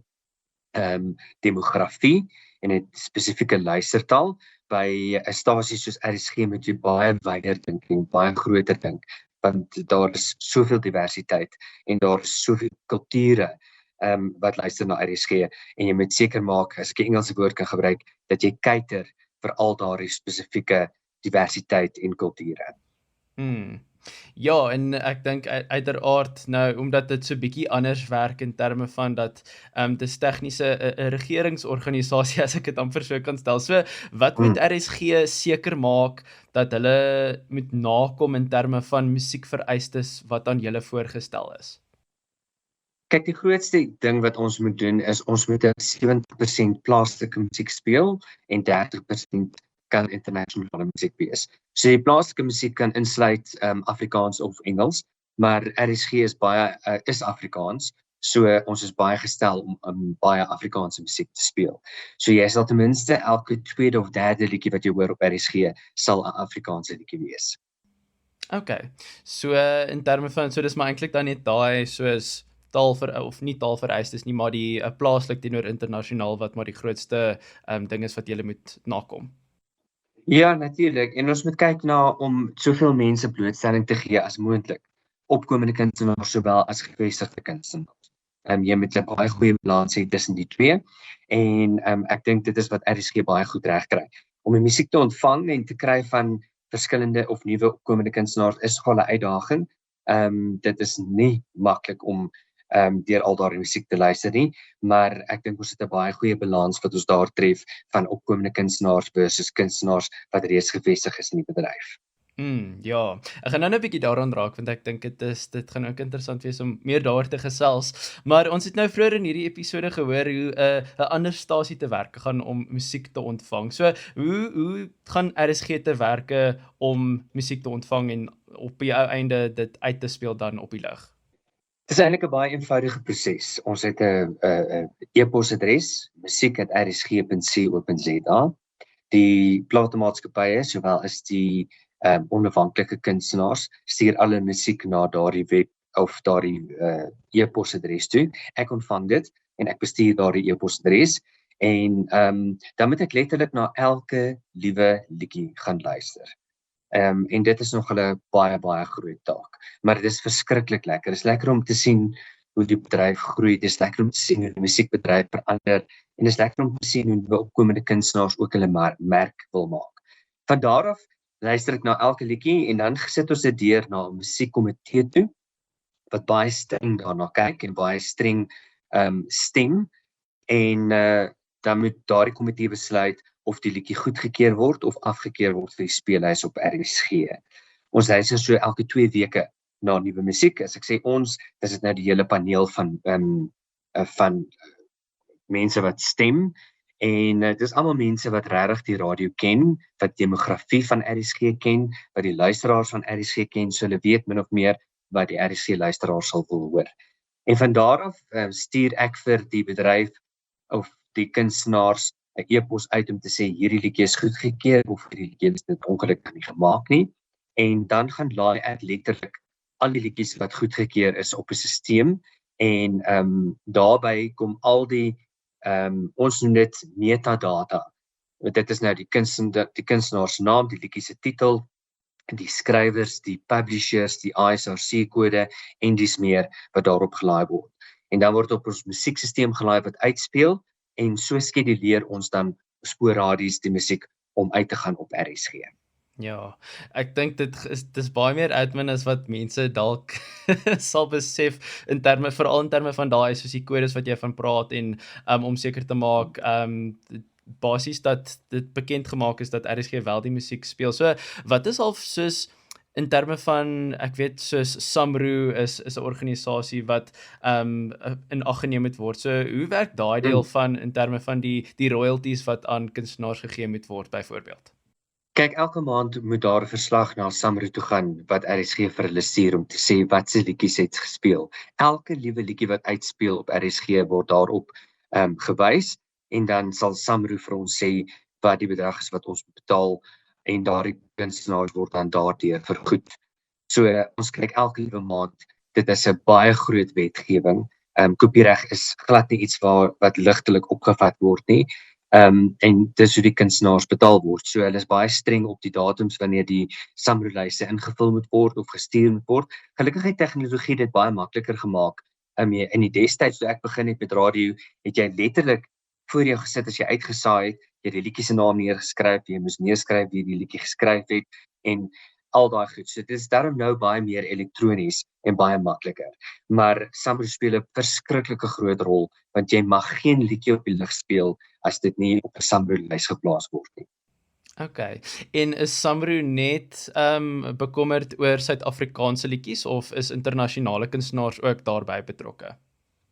demografie en 'n spesifieke luistertal. By 'n stasie soos RSG moet jy baie wyder dink en baie groter dink, want daar is soveel diversiteit en daar is soveel kulture wat luister na RSG en jy moet seker maak, as ek 'n Engelse woord kan gebruik, dat jy cater vir al daardie spesifieke diversiteit en kulture. Ja, en ek dink uiteraard nou, omdat dit so bietjie anders werk in terme van dat dis tegnies 'n regeringsorganisasie, as ek dit amper so kan stel. So wat moet RSG seker maak dat hulle moet nakom in terme van musiekvereistes wat aan julle voorgestel is? Kyk, die grootste ding wat ons moet doen is ons moet 70% plaaslike musiek speel en 30% kan internasionale musiek wees. So die plaaslike musiek kan insluit Afrikaans of Engels, maar RSG is baie is Afrikaans. So ons is baie gestel om baie Afrikaanse musiek te speel. So jy sal ten minste elke tweede of derde liedjie wat jy hoor op RSG sal 'n Afrikaanse liedjie wees. Okay. So in terme van so dis maar eintlik dan net daai soos of nie taalvereistes nie, maar die plaaslik teenoor internasionaal wat maar die grootste ding is wat jy moet nakom. Ja, natuurlik. En ons moet kyk na om soveel mense blootstelling te gee as moontlik. Opkomende kunstenaars sowel as gevestigde kunstenaars. Jy moet 'n baie goeie balans hê tussen die twee. En ek dink dit is wat RSG baie goed reg kry. Om die musiek te ontvang en te kry van verskillende of nuwe opkomende kunstenaars is nogal 'n uitdaging. Dit is nie maklik om deur al daardie musiek te luister nie, maar ek dink ons het 'n baie goeie balans wat ons daar tref van opkomende kunstenaars versus kunstenaars wat reeds gevestig is in die bedryf. Ja, ek gaan nou 'n bietjie daaraan raak want ek dink dit gaan ook interessant wees om meer daaroor te gesels. Maar ons het nou vroeër in hierdie episode gehoor hoe 'n ander stasie te werk gaan om musiek te ontvang. So, hoe gaan RSG te werke om musiek te ontvang en op die ou einde dit uit te speel dan op die lug? Dit is eintlik 'n baie eenvoudige proses. Ons het 'n e-posadres, musiek@rsg.co.za. Die platemaatskappye, sowel as die onafhanklike kunstenaars, stuur alle musiek na daardie web of daardie e-posadres toe. Ek ontvang dit en ek bestuur daardie e-posadres en dan moet ek letterlik na elke liewe liedjie gaan luister. En dit is nog 'n baie groot taak, maar dit is verskriklik lekker. Dit is lekker om te sien hoe die bedryf groei, dit is lekker om te sien hoe die musiekbedryf verander en dit is lekker om te sien hoe die opkomende kunstenaars ook hulle merk wil maak. Van daar af luister ek na elke liedjie en dan sit ons dit deur na 'n musiekkomitee toe wat baie streng daarna kyk en baie streng stem en dan moet daardie komitee besluit of die liedjie goedgekeur word of afgekeur word vir die speellys op RSG. Ons luister so elke 2 weke na nuwe musiek. As ek sê ons, dis dit nou die hele paneel van mense wat stem en dis almal mense wat regtig die radio ken, wat demografie van RSG ken, wat die luisteraars van RSG ken, so hulle weet min of meer wat die RSG luisteraars sal wil hoor. En van daar af stuur ek vir die bedryf of die kunstenaars 'n e-pos uit om te sê hierdie liedjie is goedgekeur of hierdie liedjie is dit ongelukkig nie gemaak nie. En dan gaan laai ek letterlik al die liedjies wat goedgekeur is op 'n stelsel en daarbey kom al die ons noem dit metadata. Dit is nou die kunstenaar se naam, die liedjie se titel, die skrywers, die publishers, die ISRC kode en dis meer wat daarop gelaai word. En dan word op ons musiekstelsel gelaai wat uitspeel en so skeduleer ons dan sporadies die musiek om uit te gaan op RSG. Ja, ek dink dis baie meer admin as wat mense dalk sal besef veral in terme van daai soos die kodes wat jy van praat en om seker te maak basies dat dit bekend gemaak is dat RSG wel die musiek speel. So wat is al soos in terme van, ek weet soos SAMRO is 'n organisasie wat in ag geneem moet word. So hoe werk daai deel van in terme van die royalties wat aan kunstenaars gegee moet word byvoorbeeld? Kyk, elke maand moet daar 'n verslag na SAMRO toe gaan wat RSG vir hulle stuur om te sê wat se liedjies het gespeel. Elke liewe liedjie wat uitspeel op RSG word daarop gewys en dan sal SAMRO vir ons sê wat die bedrag is wat ons betaal en daardie kunstenaars word dan daardeur vergoed. So ons kyk elke liewe maand, dit is 'n baie groot wetgewing. Kopiereg is glad nie iets wat ligtelik opgevat word nie. En dis hoe die kunstenaars betaal word. So hulle is baie streng op die datums wanneer die SAMRO-lyste ingevul moet word of gestuur moet word. Gelukkig het tegnologie dit baie makliker gemaak. In die destyds toe ek begin het met radio, het jy letterlik voor jou gesit as jy uitgesaai het, jy die liedjie se naam neergeskryf, jy moes neerskryf wie die liedjie geskryf het en al daai goed. So dit is daarom nou baie meer elektronies en baie makliker. Maar SAMRO speel 'n verskriklike groot rol want jy mag geen liedjie op die lug speel as dit nie op 'n SAMRO-lys geplaas word nie. Okay. En is SAMRO net bekommerd oor Suid-Afrikaanse liedjies of is internasionale kunstenaars ook daarbey betrokke?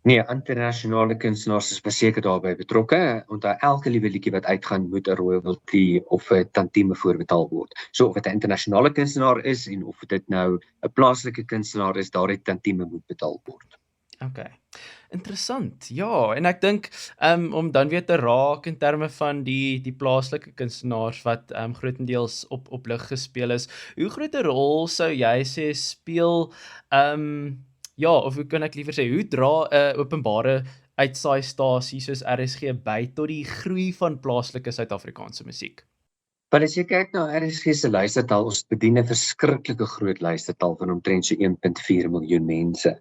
Nee, internasionale kunstenaars is beseker daarbey betrokke. Onthou elke liewe liedjie wat uitgaan moet 'n royalty of 'n tantieme voorbetaal word. So of dit 'n internasionale kunstenaar is en of dit nou 'n plaaslike kunstenaar is, daardie tantieme moet betaal word. Okay. Interessant. Ja, en ek dink om dan weer te raak in terme van die plaaslike kunstenaars wat grootendeels op lig gespeel is. Hoe groot 'n rol sou jy sê speel ja, of hoe kan ek liewer sê, hoe dra 'n openbare uitsaaistasie soos RSG by tot die groei van plaaslike Suid-Afrikaanse musiek? Want as jy kyk na RSG se luistertal, ons bedien 'n verskriklike groot luistertal van omtrent so 1.4 miljoen mense.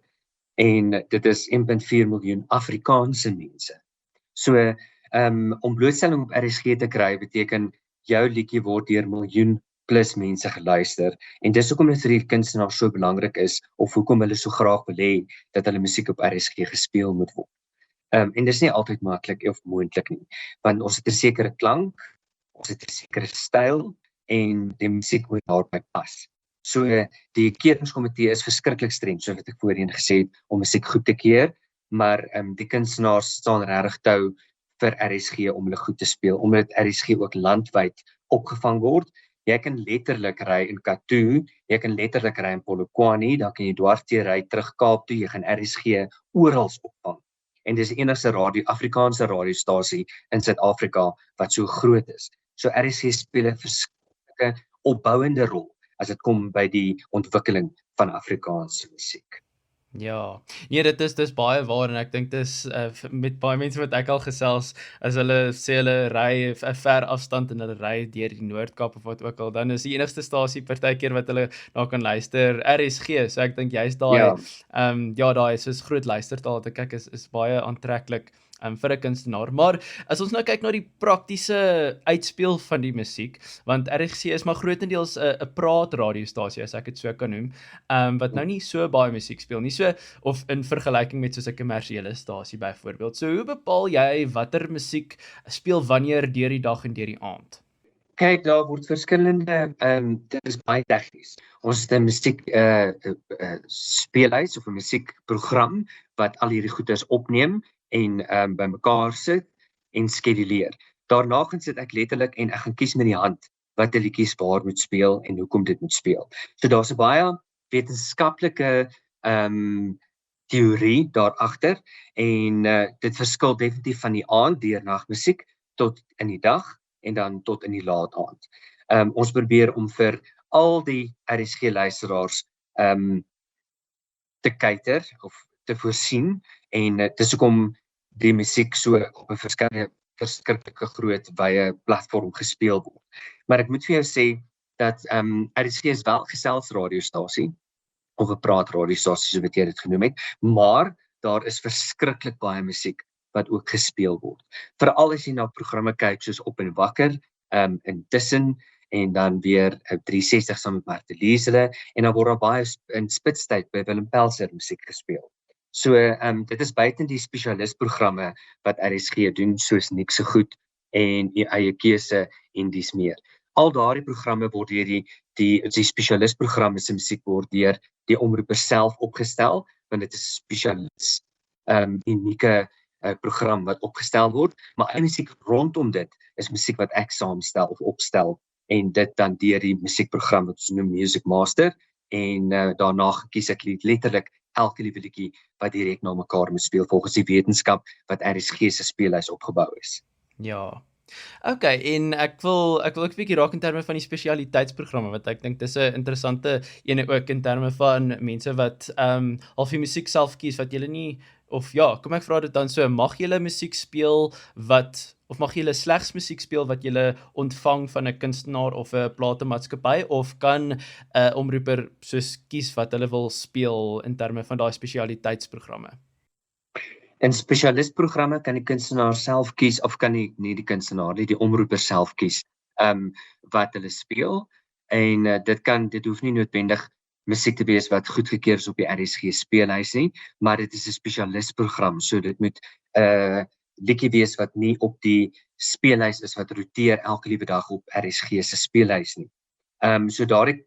En dit is 1.4 miljoen Afrikaanse mense. So, om blootstelling op RSG te kry beteken jou liedjie word deur miljoen plus mense geluister en dis hoekom dit vir die kunstenaars so belangrik is of hoekom hulle so graag wil hê dat hulle musiek op RSG gespeel moet word. En dis nie altyd maklik of moontlik nie, want ons het 'n sekere klank, ons het 'n sekere styl en die musiek moet daarby pas. So die keringskomitee is verskriklik streng, soos wat ek voorheen gesê het, om musiek goed te keer, maar die kunstenaars staan regtig tou vir RSG om hulle goed te speel, omdat RSG ook landwyd opgevang word. Jy kan letterlik ry in Kathu, jy kan letterlik ry in Polokwane, dan kan jy dwarsteer ry terug Kaap toe, jy gaan RSG oral opvang. En dis die enigste Afrikaanse radiostasie in Suid-Afrika wat so groot is. So RSG speel 'n verskriklike opbouende rol as dit kom by die ontwikkeling van Afrikaanse musiek. Ja, nee, dis baie waar en ek dink dis met baie mense wat ek al gesels, as hulle sê hulle ry 'n ver afstand en hulle ry deur die Noord-Kaap of wat ook al, dan is die enigste stasie partykeer wat hulle na kan luister RSG. So ek dink jy's daai ja, daai soos groot luistertaal te kyk is baie aantreklik vir 'n kunstenaar. Maar as ons nou kyk na die praktiese uitspeel van die musiek, want RSG is maar grootendeels 'n praatradiostasie as ek dit so kan noem, wat nou nie so baie musiek speel nie, so of in vergelyking met soos 'n kommersiële stasie byvoorbeeld. So hoe bepaal jy watter musiek speel wanneer deur die dag en deur die aand? Kyk, daar word verskillende dit is baie tegnies. Ons het 'n musiek speellys of 'n musiekprogram wat al hierdie goeders opneem en bymekaar sit en skeduleer. Daarna gaan sit ek letterlik en ek gaan kies met die hand watter liedjies waar moet speel en hoekom dit moet speel. So daar's 'n baie wetenskaplike teorie daar agter en dit verskil definitief van die aand deur nagmusiek tot in die dag en dan tot in die laat aand. Ons probeer om vir al die RSG luisteraars te cater of te voorsien en dis hoekom die musiek so op 'n verskriklike groot wye platform gespeel word. Maar ek moet vir jou sê dat RSG is wel 'n geselsradiostasie of 'n praatradiostasie so wat jy dit genoem het, maar daar is verskriklik baie musiek wat ook gespeel word. Veral as jy na programme kyk soos Op en Wakker, Intussen en dan weer 360 saam met Marteliesele en dan word daar baie in Spitstyd by Willem Pelser musiek gespeel. So dit is buiten die spesialistprogramme wat RSG doen soos Niks so goed en die eie keuse en dies meer. Al daardie programme word deur die spesialistprogramme se musiek word deur die omroeper self opgestel, want dit is 'n spesialis unieke program wat opgestel word, maar al musiek rondom dit is musiek wat ek saamstel of opstel en dit dan deur die musiekprogram wat ons noem Music Master en daarna kies ek letterlik elke liewe liedjie wat direk na mekaar moet speel volgens die wetenskap wat RSG se speellys opgebou is. Ja. Okay, en ek wil ook 'n bietjie raak in terme van die spesialiteitsprogramme wat ek dink dis 'n interessante ene ook in terme van mense wat half die musiek self kies wat julle nie of ja, kom ek vra dit dan so, mag julle musiek speel of mag julle slegs musiek speel wat julle ontvang van 'n kunstenaar of 'n platemaatskappy of kan 'n omroeper soos kies wat hulle wil speel in terme van daai spesialiteitsprogramme? In spesialistprogramme kan die kunstenaar self kies of kan nie die kunstenaar nie, die omroeper self kies wat hulle speel en dit hoef nie noodwendig musiek te wees wat goedgekeur is op die RSG speellys nie, maar dit is 'n spesialistprogram, so dit moet 'n liedjie wees wat nie op die speellys is wat roteer elke liewe dag op RSG se speellys nie. So daardie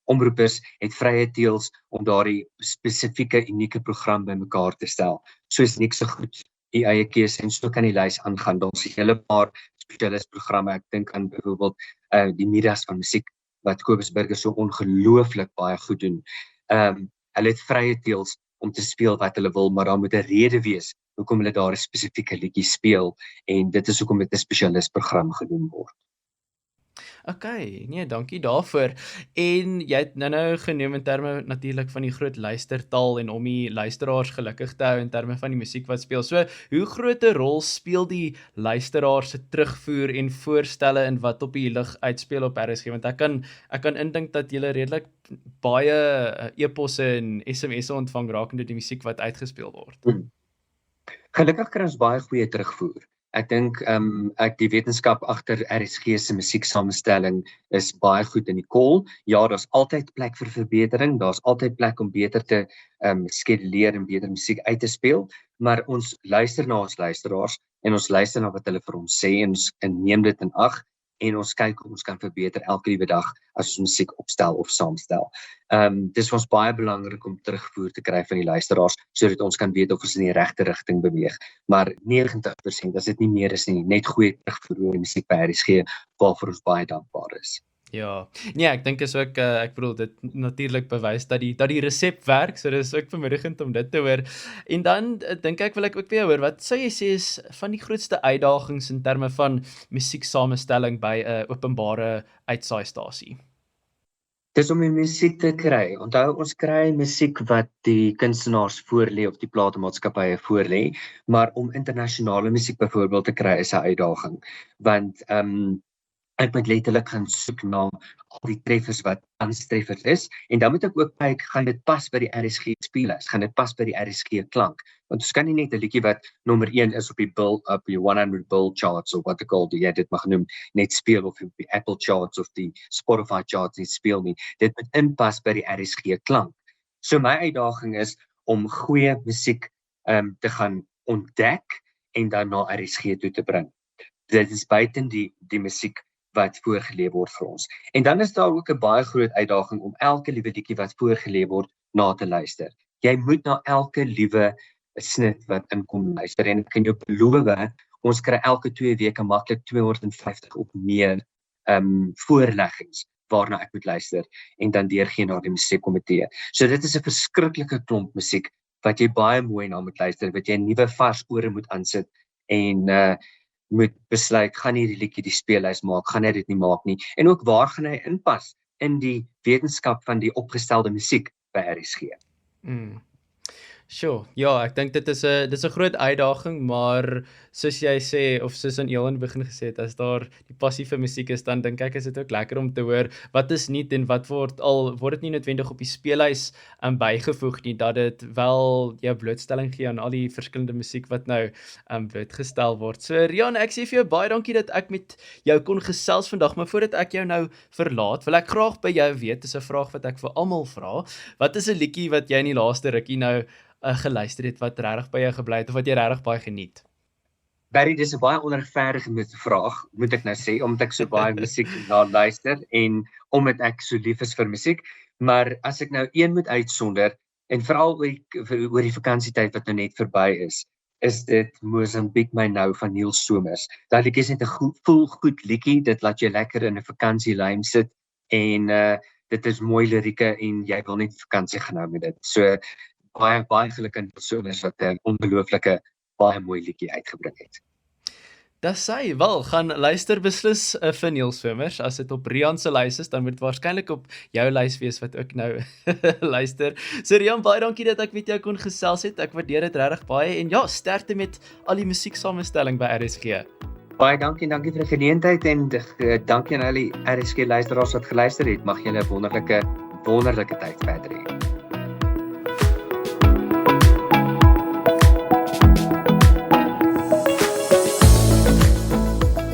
omroepers het vrye teels om daardie spesifieke unieke program bymekaar te stel. So is niks so goed die eie keuse en so kan die lys aangaan. Daar's 'n hele paar spesialis programme. Ek dink aan byvoorbeeld die Middags van Musiek wat Kobus Burger so ongelooflik baie goed doen. Hulle het vrye teels om te speel wat hulle wil, maar daar moet 'n rede wees hoekom hulle daar 'n spesifieke liedjie speel en dit is hoekom dit 'n spesialis program genoem word. Okay, nee, dankie daarvoor. En jy het nou genoem in terme natuurlik van die groot luistertaal en om die luisteraars gelukkig te hou in terme van die musiek wat speel. So, hoe groot 'n rol speel die luisteraar se terugvoer en voorstelle in wat op die lug uitspeel op RSG? Want ek kan indink dat jy redelik baie e-posse en SMS'e ontvang rakende die musiek wat uitgespeel word. Gelukkig kry ons baie goeie terugvoer. Ek dink die wetenskap agter RSG se musieksamestelling is baie goed in die kol. Ja, daar's altyd plek vir verbetering, daar's altyd plek om beter te skeduleer en beter musiek uit te speel, maar ons luister na ons luisteraars en ons luister na wat hulle vir ons sê en ons neem dit in ag en ons kyk hoe ons kan verbeter elke liewe dag as ons musiek opstel of saamstel. Dis vir ons baie belangrik om terugvoer te kry van die luisteraars sodat ons kan weet of ons in die regte rigting beweeg. Maar 90% as dit nie meer is nie, net goeie terugvoer oor die musiek by RSG waarvoor ons baie dankbaar is. Ja, nee, ek dink is ook, ek bedoel, dit natuurlik bewys dat die resep werk, so dis ook bemoedigend om dit te hoor. En dan dink ek wil ek ook weer hoor, wat sou jy sê is van die grootste uitdagings in terme van musieksamestelling by 'n openbare uitsaaistasie? Dis om die musiek te kry. Onthou, ons kry musiek wat die kunstenaars voorlê of die platemaatskappye voorlê, maar om internasionale musiek byvoorbeeld te kry is 'n uitdaging, want ek moet letterlik gaan soek na al die treffers wat aanstreffend is, en dan moet ek ook kyk, gaan dit pas by die RSG speellys, gaan dit pas by die RSG klank, want ons kan nie net 'n liedjie wat nommer 1 is op die 100 Bill charts, of wat ek al jy dit mag noem, net speel, of op die Apple charts, of die Spotify charts net speel nie, dit moet inpas by die RSG klank. So my uitdaging is om goeie musiek te gaan ontdek, en dan na RSG toe te bring. Dit is buiten die musiek wat voorgeleef word vir ons. En dan is daar ook 'n baie groot uitdaging om elke liewe liedjie wat voorgeleef word na te luister. Jy moet na elke liewe snit wat inkom luister, en ek kan jou beloof, ons kry elke 2 weke maklik 250 of meer voorleggings waarna ek moet luister en dan deurgee na die musiekkomitee. So dit is 'n verskriklike klomp musiek wat jy baie mooi na moet luister, wat jy 'n nuwe vars ore moet aansit en moet besluit, gaan hierdie liedjie die speellys maak, gaan hy dit nie maak nie, en ook waar gaan hy inpas in die wetenskap van die opgestelde musiek by RSG. Sure, ja, ek dink dit is 'n groot uitdaging, maar soos jy sê, of soos in Elin begin gesê het, as daar die passie vir musiek is, dan dink ek is dit ook lekker om te hoor wat is nuut en wat word dit nie noodwendig op die speellys bygevoeg nie, dat dit wel jou blootstelling gee aan al die verskillende musiek wat nou blootgestel word. So Rian, ek sê vir jou baie dankie dat ek met jou kon gesels vandag, maar voordat ek jou nou verlaat, wil ek graag by jou weet, dis 'n vraag wat ek vir almal vra, wat is 'n liedjie wat jy in die laaste rukkie nou geluister het, wat regtig by jou gebly het, of wat jy regtig baie geniet? Barry, dis 'n baie onregverdige vraag, moet ek nou sê, omdat ek so baie musiek na luister, en omdat ek so lief is vir musiek, maar as ek nou een moet uitsonder, en veral oor die vakansietyd wat nou net verby is dit Mozambique My Nou van Neil Somers. Daai liedjie is net 'n voel goed liedjie, dit laat jou lekker in 'n vakansielyn sit, en dit is mooi lirieke, en jy wil net vakansie gaan hou met dit. So, baie geluk aan Somers wat 'n ongelooflike, baie mooi liedjie uitgebring het. Dis sy, wel, gaan luister beslis vir Neil Somers, as dit op Rian se lys is, dan moet dit waarskynlik op jou lys wees wat ook nou luister. So Rian, baie dankie dat ek met jou kon gesels het, ek waardeer dit regtig baie, en ja, sterkte met al die musieksamestelling by RSG. Baie dankie vir die geleentheid, en dankie aan al die RSG luisteraars wat geluister het, mag julle 'n wonderlike tyd verder hê.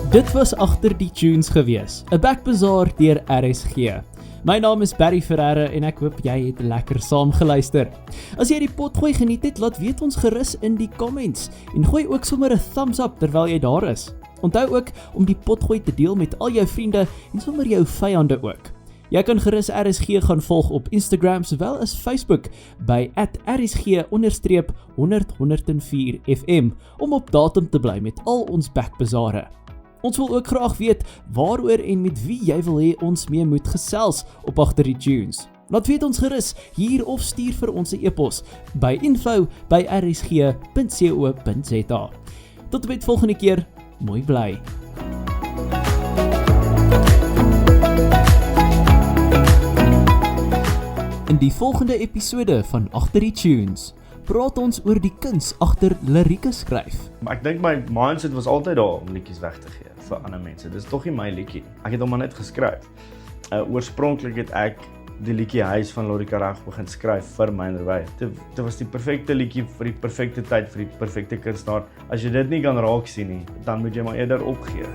Dit was Agter die Tunes gewees, 'n backbazaar deur RSG. My naam is Barry Ferreira en ek hoop jy het lekker saam geluister. As jy die potgooi geniet het, laat weet ons gerus in die comments en gooi ook sommer 'n thumbs up terwyl jy daar is. Onthou ook om die potgooi te deel met al jou vriende en sommer jou vyande ook. Jy kan gerus RSG gaan volg op Instagram sowel as Facebook by @RSG_1004FM om op datum te bly met al ons backbazare. Ons wil ook graag weet waaroor en met wie jy wil hê ons mee moet gesels op Agter die Tunes. Laat weet ons gerus hier of stuur vir ons 'n e-pos by info@rsg.co.za. Tot en met volgende keer, mooi bly. In die volgende episode van Agter die Tunes praat ons oor die kuns agter lirieke skryf. Maar ek dink my mindset was altyd daar om liedjies weg te gee vir ander mense. Dis tog nie my liedjie. Ek het hom maar net geskryf. Oorspronklik het ek die liedjie Huis van Lori Karag begin skryf vir Mynderwy. Dit was die perfekte liedjie vir die perfekte tyd vir die perfekte kunstenaar. As jy dit nie kan raak sien nie, dan moet jy maar eerder opgee.